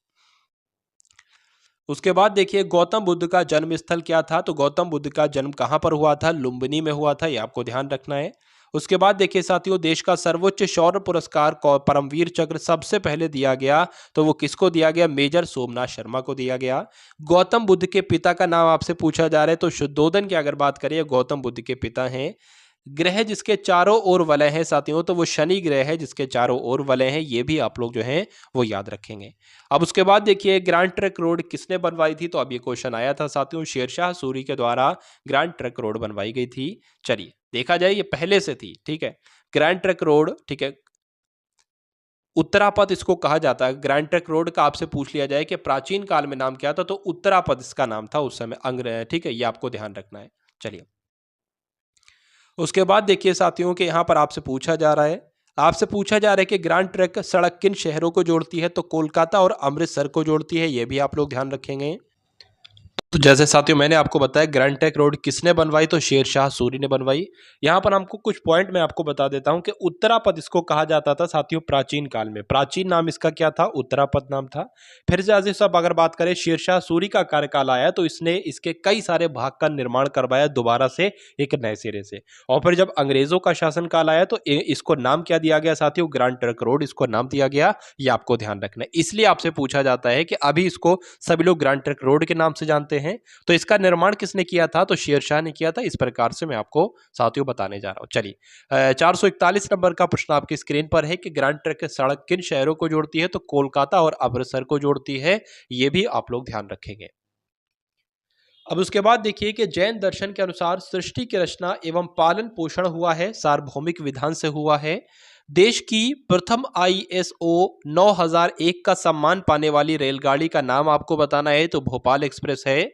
उसके बाद देखिए गौतम बुद्ध का जन्म स्थल क्या था? तो गौतम बुद्ध का जन्म कहां पर हुआ था? लुम्बिनी में हुआ था, ये आपको ध्यान रखना है। उसके बाद देखिए साथियों, देश का सर्वोच्च शौर्य पुरस्कार परमवीर चक्र सबसे पहले दिया गया, तो वो किसको दिया गया? मेजर सोमनाथ शर्मा को दिया गया। गौतम बुद्ध के पिता का नाम आपसे पूछा जा रहा है, तो शुद्धोदन की अगर बात करें, गौतम बुद्ध के पिता हैं। ग्रह जिसके चारों ओर वलय हैं साथियों, तो वो शनि ग्रह है जिसके चारों ओर वलय हैं, ये भी आप लोग जो हैं वो याद रखेंगे। अब उसके बाद देखिए ग्रैंड ट्रंक रोड किसने बनवाई थी? तो अब ये क्वेश्चन आया था साथियों, शेरशाह सूरी के द्वारा ग्रैंड ट्रंक रोड बनवाई गई थी। चलिए देखा जाए, ये पहले से थी, ठीक है। ग्रैंड ट्रंक रोड, ठीक है, उत्तरापथ इसको कहा जाता है। ग्रैंड ट्रंक रोड का आपसे पूछ लिया जाए कि प्राचीन काल में नाम क्या था, तो उत्तरापथ इसका नाम था उस समय, अंग्रेज, ठीक है, ये आपको ध्यान रखना है। चलिए उसके बाद देखिए साथियों के यहाँ पर आपसे पूछा जा रहा है कि ग्रैंड ट्रंक सड़क किन शहरों को जोड़ती है? तो कोलकाता और अमृतसर को जोड़ती है, ये भी आप लोग ध्यान रखेंगे। तो जैसे साथियों मैंने आपको बताया ग्रैंड ट्रंक रोड किसने बनवाई? तो शेरशाह सूरी ने बनवाई। यहाँ पर हमको कुछ पॉइंट मैं आपको बता देता हूँ कि उत्तरापथ इसको कहा जाता था साथियों प्राचीन काल में। प्राचीन नाम इसका क्या था? उत्तरापथ नाम था। फिर जैसे सब अगर बात करें, शेरशाह सूरी का कार्यकाल आया तो इसने इसके कई सारे भाग का निर्माण करवाया दोबारा से, एक नए सिरे से। और फिर जब अंग्रेजों का शासनकाल आया तो इसको नाम क्या दिया गया साथियों? ग्रैंड ट्रंक रोड इसको नाम दिया गया, ये आपको ध्यान रखना है। इसलिए आपसे पूछा जाता है कि अभी इसको सभी लोग ग्रैंड ट्रंक रोड के नाम से जानते हैं। तो इसका निर्माण किसने किया था? तो शेरशाह ने किया था। इस प्रकार से मैं आपको साथियों बताने जा रहा हूं। चलिए 441 नंबर का प्रश्न आपकी स्क्रीन पर है कि ग्रैंड ट्रंक सड़क किन शहरों को जोड़ती है? तो कोलकाता और अमृतसर को जोड़ती है, ये भी आप लोग ध्यान रखेंगे। अब उसके बाद देखिए कि जैन दर्शन के अनुसार सृष्टि की रचना एवं पालन पोषण हुआ है सार्वभौमिक विधान से हुआ है। देश की प्रथम ISO 9001 का सम्मान पाने वाली रेलगाड़ी का नाम आपको बताना है, तो भोपाल एक्सप्रेस है।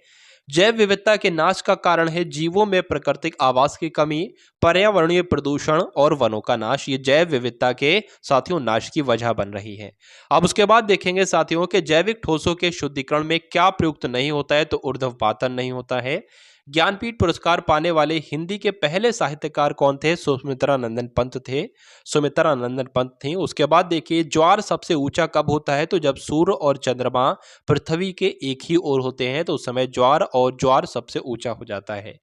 जैव विविधता के नाश का कारण है जीवों में प्राकृतिक आवास की कमी, पर्यावरणीय प्रदूषण और वनों का नाश। ये जैव विविधता के साथियों नाश की वजह बन रही है। अब उसके बाद देखेंगे साथियों के जैविक ठोसों के शुद्धिकरण में क्या प्रयुक्त नहीं होता है? तो ऊर्ध्वपातन नहीं होता है। ज्ञानपीठ पुरस्कार पाने वाले हिंदी के पहले साहित्यकार कौन थे? सुमित्रा नंदन पंत थे। सुमित्रा नंदन पंत थी। उसके बाद देखिए ज्वार सबसे ऊंचा कब होता है? तो जब सूर्य और चंद्रमा पृथ्वी के एक ही ओर होते हैं तो उस समय ज्वार सबसे ऊंचा हो जाता है।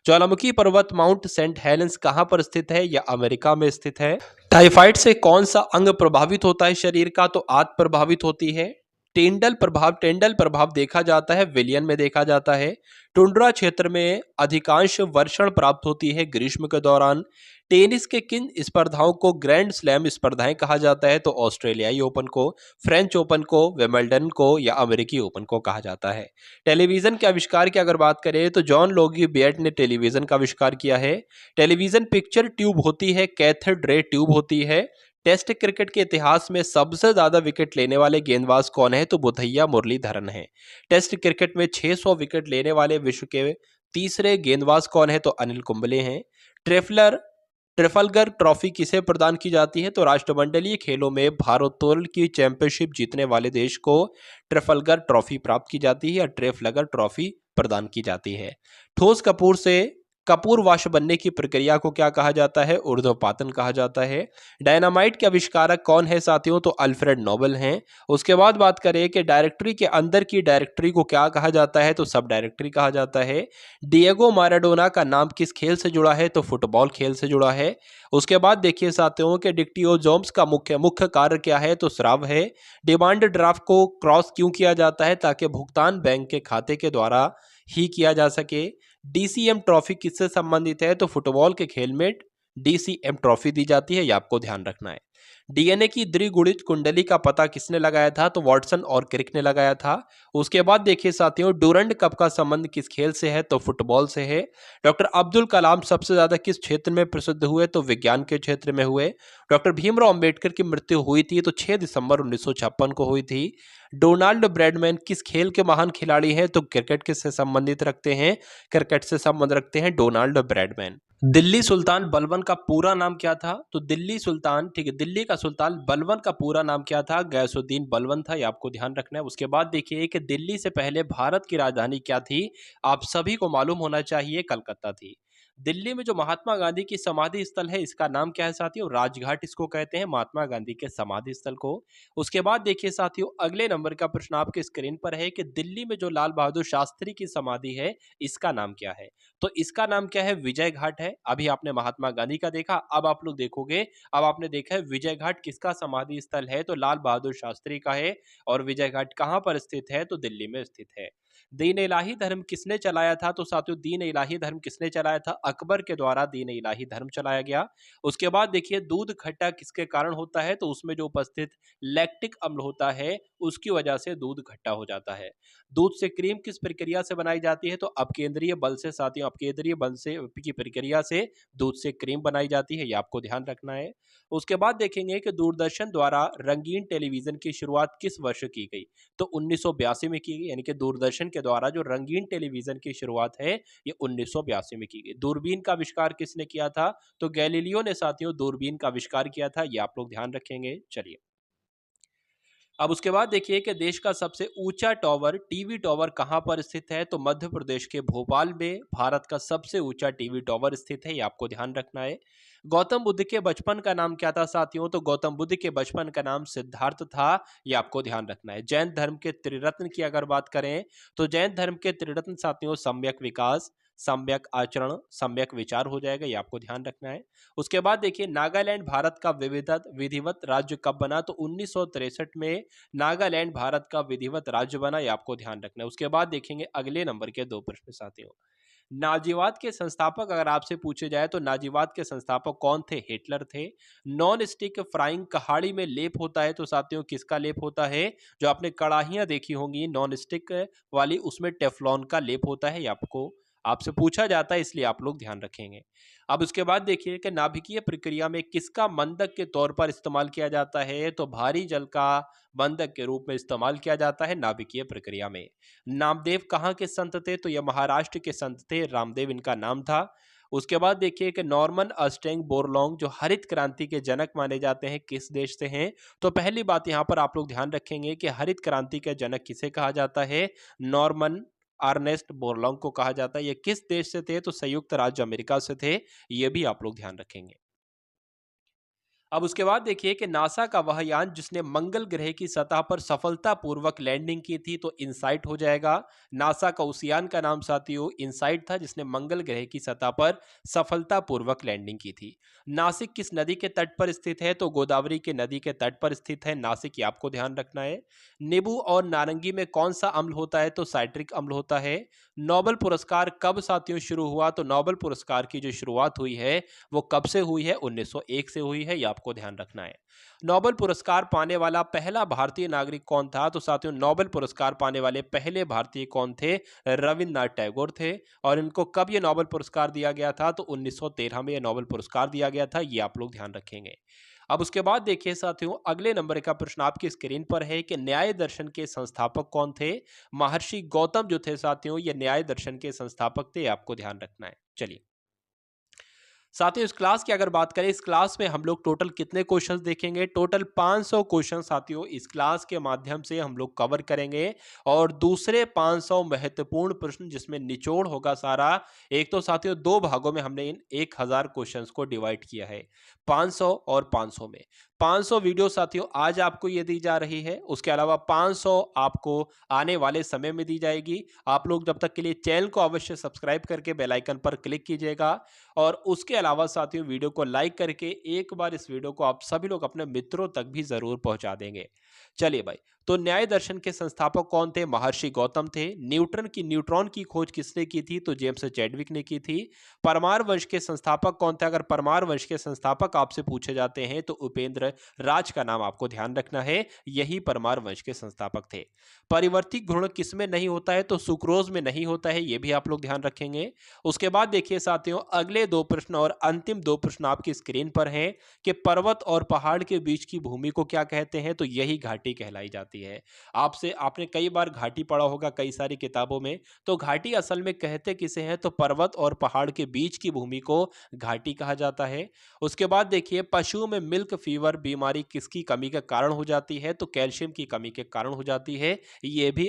ज्वालामुखी पर्वत माउंट सेंट हेलेंस कहां पर स्थित है? या अमेरिका में स्थित है। टाइफाइड से कौन सा अंग प्रभावित होता है शरीर का? तो आंत प्रभावित होती है। टेंडल प्रभाव देखा जाता है विलियन में देखा जाता है। टुंड्रा क्षेत्र में अधिकांश वर्षण प्राप्त होती है ग्रीष्म के दौरान। टेनिस के किन स्पर्धाओं को ग्रैंड स्लैम स्पर्धाएं कहा जाता है? तो ऑस्ट्रेलियाई ओपन को, फ्रेंच ओपन को, विंबलडन को या अमेरिकी ओपन को कहा जाता है। टेलीविजन के आविष्कार की अगर बात करें तो जॉन लोगी बेट ने टेलीविजन का आविष्कार किया है। टेलीविजन पिक्चर ट्यूब होती है, कैथोड रे ट्यूब होती है। टेस्ट क्रिकेट के इतिहास में सबसे ज्यादा विकेट लेने वाले गेंदबाज कौन है? तो बुधैया मुरलीधरन है। टेस्ट क्रिकेट में 600 विकेट लेने वाले विश्व के तीसरे गेंदबाज कौन है? तो अनिल कुंबले हैं। ट्रेफलर ट्रेफलगर ट्रॉफी किसे प्रदान की जाती है? तो राष्ट्रमंडलीय खेलों में भारोत्तोलन की चैंपियनशिप जीतने वाले देश को ट्रेफलगर ट्रॉफी प्राप्त की जाती है या ट्रेफलगर ट्रॉफी प्रदान की जाती है। ठोस कपूर से कपूर वाष्प बनने की प्रक्रिया को क्या कहा जाता है? ऊर्ध्वपातन कहा जाता है। डायनामाइट के आविष्कारक कौन है साथियों? तो अल्फ्रेड नोबेल हैं। उसके बाद बात करें कि डायरेक्टरी के अंदर की डायरेक्टरी को क्या कहा जाता है? तो सब डायरेक्टरी कहा जाता है। डिएगो माराडोना का नाम किस खेल से जुड़ा है? तो फुटबॉल खेल से जुड़ा है। उसके बाद देखिए साथियों के डिक्टियोजोम्स का मुख्य मुख्य कार्य क्या है? तो स्राव है। डिमांड ड्राफ्ट को क्रॉस क्यों किया जाता है? ताकि भुगतान बैंक के खाते के द्वारा ही किया जा सके। डीसीएम ट्रॉफी किससे संबंधित है? तो फुटबॉल के खेल में डीसीएम ट्रॉफी दी जाती है, ये आपको ध्यान रखना है। डीएनए की द्विगुणित कुंडली का पता किसने लगाया था? तो वॉटसन और क्रिक ने लगाया था। उसके बाद देखिए साथियों डूरंड कप का संबंध किस खेल से है? तो फुटबॉल से है। डॉक्टर अब्दुल कलाम सबसे ज्यादा किस क्षेत्र में प्रसिद्ध हुए? तो विज्ञान के क्षेत्र में हुए। डॉक्टर भीमराव अंबेडकर की मृत्यु हुई थी तो 6 दिसंबर 1956 को हुई थी। डोनाल्ड ब्रैडमैन किस खेल के महान खिलाड़ी हैं? तो क्रिकेट किससे संबंधित रखते हैं? क्रिकेट से संबंध रखते हैं डोनाल्ड ब्रैडमैन। दिल्ली सुल्तान बलबन का पूरा नाम क्या था? तो दिल्ली सुल्तान, ठीक है, दिल्ली का सुल्तान बलबन का पूरा नाम क्या था? गैसुद्दीन बलबन था, ये आपको ध्यान रखना है। उसके बाद देखिए कि दिल्ली से पहले भारत की राजधानी क्या थी? आप सभी को मालूम होना चाहिए, कलकत्ता थी। दिल्ली में जो महात्मा गांधी की समाधि स्थल है इसका नाम क्या है साथियों? राजघाट इसको कहते हैं, महात्मा गांधी के समाधि स्थल को। उसके बाद देखिए साथियों अगले नंबर का प्रश्न आपके स्क्रीन पर है कि दिल्ली में जो लाल बहादुर शास्त्री की समाधि है इसका नाम क्या है? तो इसका नाम क्या है? विजय घाट है। अभी आपने महात्मा गांधी का देखा, अब आप लोग देखोगे, अब आपने देखा है विजय घाट किसका समाधि स्थल है? तो लाल बहादुर शास्त्री का है। और विजय घाट कहां पर स्थित है? तो दिल्ली में स्थित है। दीन इलाही धर्म किसने चलाया था? तो साथियों दीन इलाही धर्म किसने चलाया था? अकबर के द्वारा दीन इलाही धर्म चलाया गया। उसके बाद देखिए दूध खट्टा किसके कारण होता है? तो उसमें जो उपस्थित लैक्टिक अम्ल होता है उसकी वजह से दूध खट्टा हो जाता है। दूध से क्रीम किस प्रक्रिया से बनाई जाती है? तो अपकेंद्रीय बल से साथियों, अपकेंद्रीय बल से की प्रक्रिया से दूध से क्रीम बनाई जाती है, ये आपको ध्यान रखना है। उसके बाद देखेंगे कि दूरदर्शन द्वारा रंगीन टेलीविजन की शुरुआत किस वर्ष की गई? तो 1982 में की गई, यानी कि दूरदर्शन के द्वारा जो रंगीन टेलीविजन की शुरुआत है ये 1982 में की गई। दूरबीन का आविष्कार किसने किया था? तो गैलीलियो ने साथियों दूरबीन का आविष्कार किया था, ये आप लोग ध्यान रखेंगे। चलिए अब उसके बाद देखिए कि देश का सबसे ऊंचा टावर, टीवी टावर कहां पर स्थित है? तो मध्य प्रदेश के भोपाल में भारत का सबसे ऊंचा टीवी टावर स्थित है, ये आपको ध्यान रखना है। गौतम बुद्ध के बचपन का नाम क्या था साथियों? तो गौतम बुद्ध के बचपन का नाम सिद्धार्थ था, ये आपको ध्यान रखना है। जैन धर्म के त्रिरत्न की अगर बात करें तो जैन धर्म के त्रिरत्न साथियों सम्यक विकास, सम्यक आचरण, सम्यक विचार हो जाएगा, ये आपको ध्यान रखना है। उसके बाद देखिए नागालैंड भारत का विधिवत राज्य कब बना? तो 1963 में नागालैंड भारत का विधिवत राज्य बना, ये आपको ध्यान रखना है। उसके बाद देखेंगे अगले नंबर के दो प्रश्न साथियों। नाजीवाद के संस्थापक अगर आपसे पूछे जाए तो नाजीवाद के संस्थापक कौन थे? हिटलर थे। नॉन स्टिक फ्राइंग कहाड़ी में लेप होता है तो साथियों किसका लेप होता है? जो आपने कड़ाहियां देखी होंगी नॉन स्टिक वाली उसमें टेफलॉन का लेप होता है, ये आपको आपसे पूछा जाता है, इसलिए आप लोग ध्यान रखेंगे। अब उसके बाद देखिए कि नाभिकीय प्रक्रिया में किसका मंदक के तौर पर इस्तेमाल किया जाता है? तो भारी जल का बंधक के रूप में इस्तेमाल किया जाता है नाभिकीय प्रक्रिया में। नामदेव कहाँ के संत थे? तो यह महाराष्ट्र के संत थे, रामदेव इनका नाम था। उसके बाद देखिए कि नॉर्मन अस्टेंग बोरलॉन्ग जो हरित क्रांति के जनक माने जाते हैं किस देश से हैं? तो पहली बात यहाँ पर आप लोग ध्यान रखेंगे कि हरित क्रांति के जनक किसे कहा जाता है? नॉर्मन अर्नेस्ट बोरलॉन्ग को कहा जाता है। ये किस देश से थे? तो संयुक्त राज्य अमेरिका से थे, ये भी आप लोग ध्यान रखेंगे। अब उसके बाद देखिए कि नासा का वह यान जिसने मंगल ग्रह की सतह पर सफलतापूर्वक लैंडिंग की थी तो इनसाइट हो जाएगा। नासा का उस यान का नाम साथियों इनसाइट था जिसने मंगल ग्रह की सतह पर सफलतापूर्वक लैंडिंग की थी। नासिक किस नदी के तट पर स्थित है? तो गोदावरी के नदी के तट पर स्थित है नासिक, ये आपको ध्यान रखना है। नींबू और नारंगी में कौन सा अम्ल होता है? तो साइट्रिक अम्ल होता है। नोबेल पुरस्कार कब साथियों शुरू हुआ? तो नोबेल पुरस्कार की जो शुरुआत हुई है वो कब से हुई है? 1901 से हुई है, ये आपको ध्यान रखना है। नोबेल पुरस्कार पाने वाला पहला भारतीय नागरिक कौन था? तो साथियों नोबेल पुरस्कार पाने वाले पहले भारतीय कौन थे? रविन्द्रनाथ टैगोर थे। और इनको कब ये नोबेल पुरस्कार दिया गया था? तो 1913 में ये नोबेल पुरस्कार दिया गया था, ये आप लोग ध्यान रखेंगे। अब उसके बाद देखिए साथियों, अगले नंबर का प्रश्न आपकी स्क्रीन पर है कि न्याय दर्शन के संस्थापक कौन थे? महर्षि गौतम जो थे साथियों, ये न्याय दर्शन के संस्थापक थे, आपको ध्यान रखना है। चलिए, साथियों इस क्लास की अगर बात करें, इस क्लास में हम लोग टोटल कितने क्वेश्चंस देखेंगे? टोटल 500 क्वेश्चन साथियों इस क्लास के माध्यम से हम लोग कवर करेंगे। और दूसरे 500 महत्वपूर्ण प्रश्न जिसमें निचोड़ होगा सारा, एक तो साथियों दो भागों में हमने इन 1000 क्वेश्चंस को डिवाइड किया है, 500 और 500 में। 500 वीडियो साथियों आज आपको ये दी जा रही है, उसके अलावा 500 आपको आने वाले समय में दी जाएगी। आप लोग जब तक के लिए चैनल को अवश्य सब्सक्राइब करके बेल आइकन पर क्लिक कीजिएगा, और उसके अलावा साथियों वीडियो को लाइक करके एक बार इस वीडियो को आप सभी लोग अपने मित्रों तक भी जरूर पहुंचा देंगे। चलिए भाई, तो न्याय दर्शन के संस्थापक कौन थे? महर्षि गौतम थे। न्यूट्रॉन की खोज किसने की थी? तो जेम्स चैडविक ने की थी। परमार वंश के संस्थापक कौन थे? अगर परमार वंश के संस्थापक आपसे पूछे जाते हैं तो उपेंद्र राज का नाम आपको ध्यान रखना है, यही परमार वंश के संस्थापक थे। परिवर्ती घ्रूण किसमें नहीं होता है? तो सुक्रोज में नहीं होता है, यह भी आप लोग ध्यान रखेंगे। उसके बाद देखिए साथियों, अगले दो प्रश्न और अंतिम दो प्रश्न आपकी स्क्रीन पर हैं कि पर्वत और पहाड़ के बीच की भूमि को क्या कहते हैं? तो यही घाटी कहलाई जाती है। आपने कई बार घाटी पढ़ा होगा कई सारी किताबों में। तो घाटी असल में कहते किसे हैं? तो पर्वत और पहाड़ के बीच की भूमि को घाटी कहा जाता है। उसके बाद देखिए, पशुओं में मिल्क फीवर बीमारी किसकी कमी के कारण हो जाती है? तो कैल्शियम की कमी के कारण हो जाती है। ये भी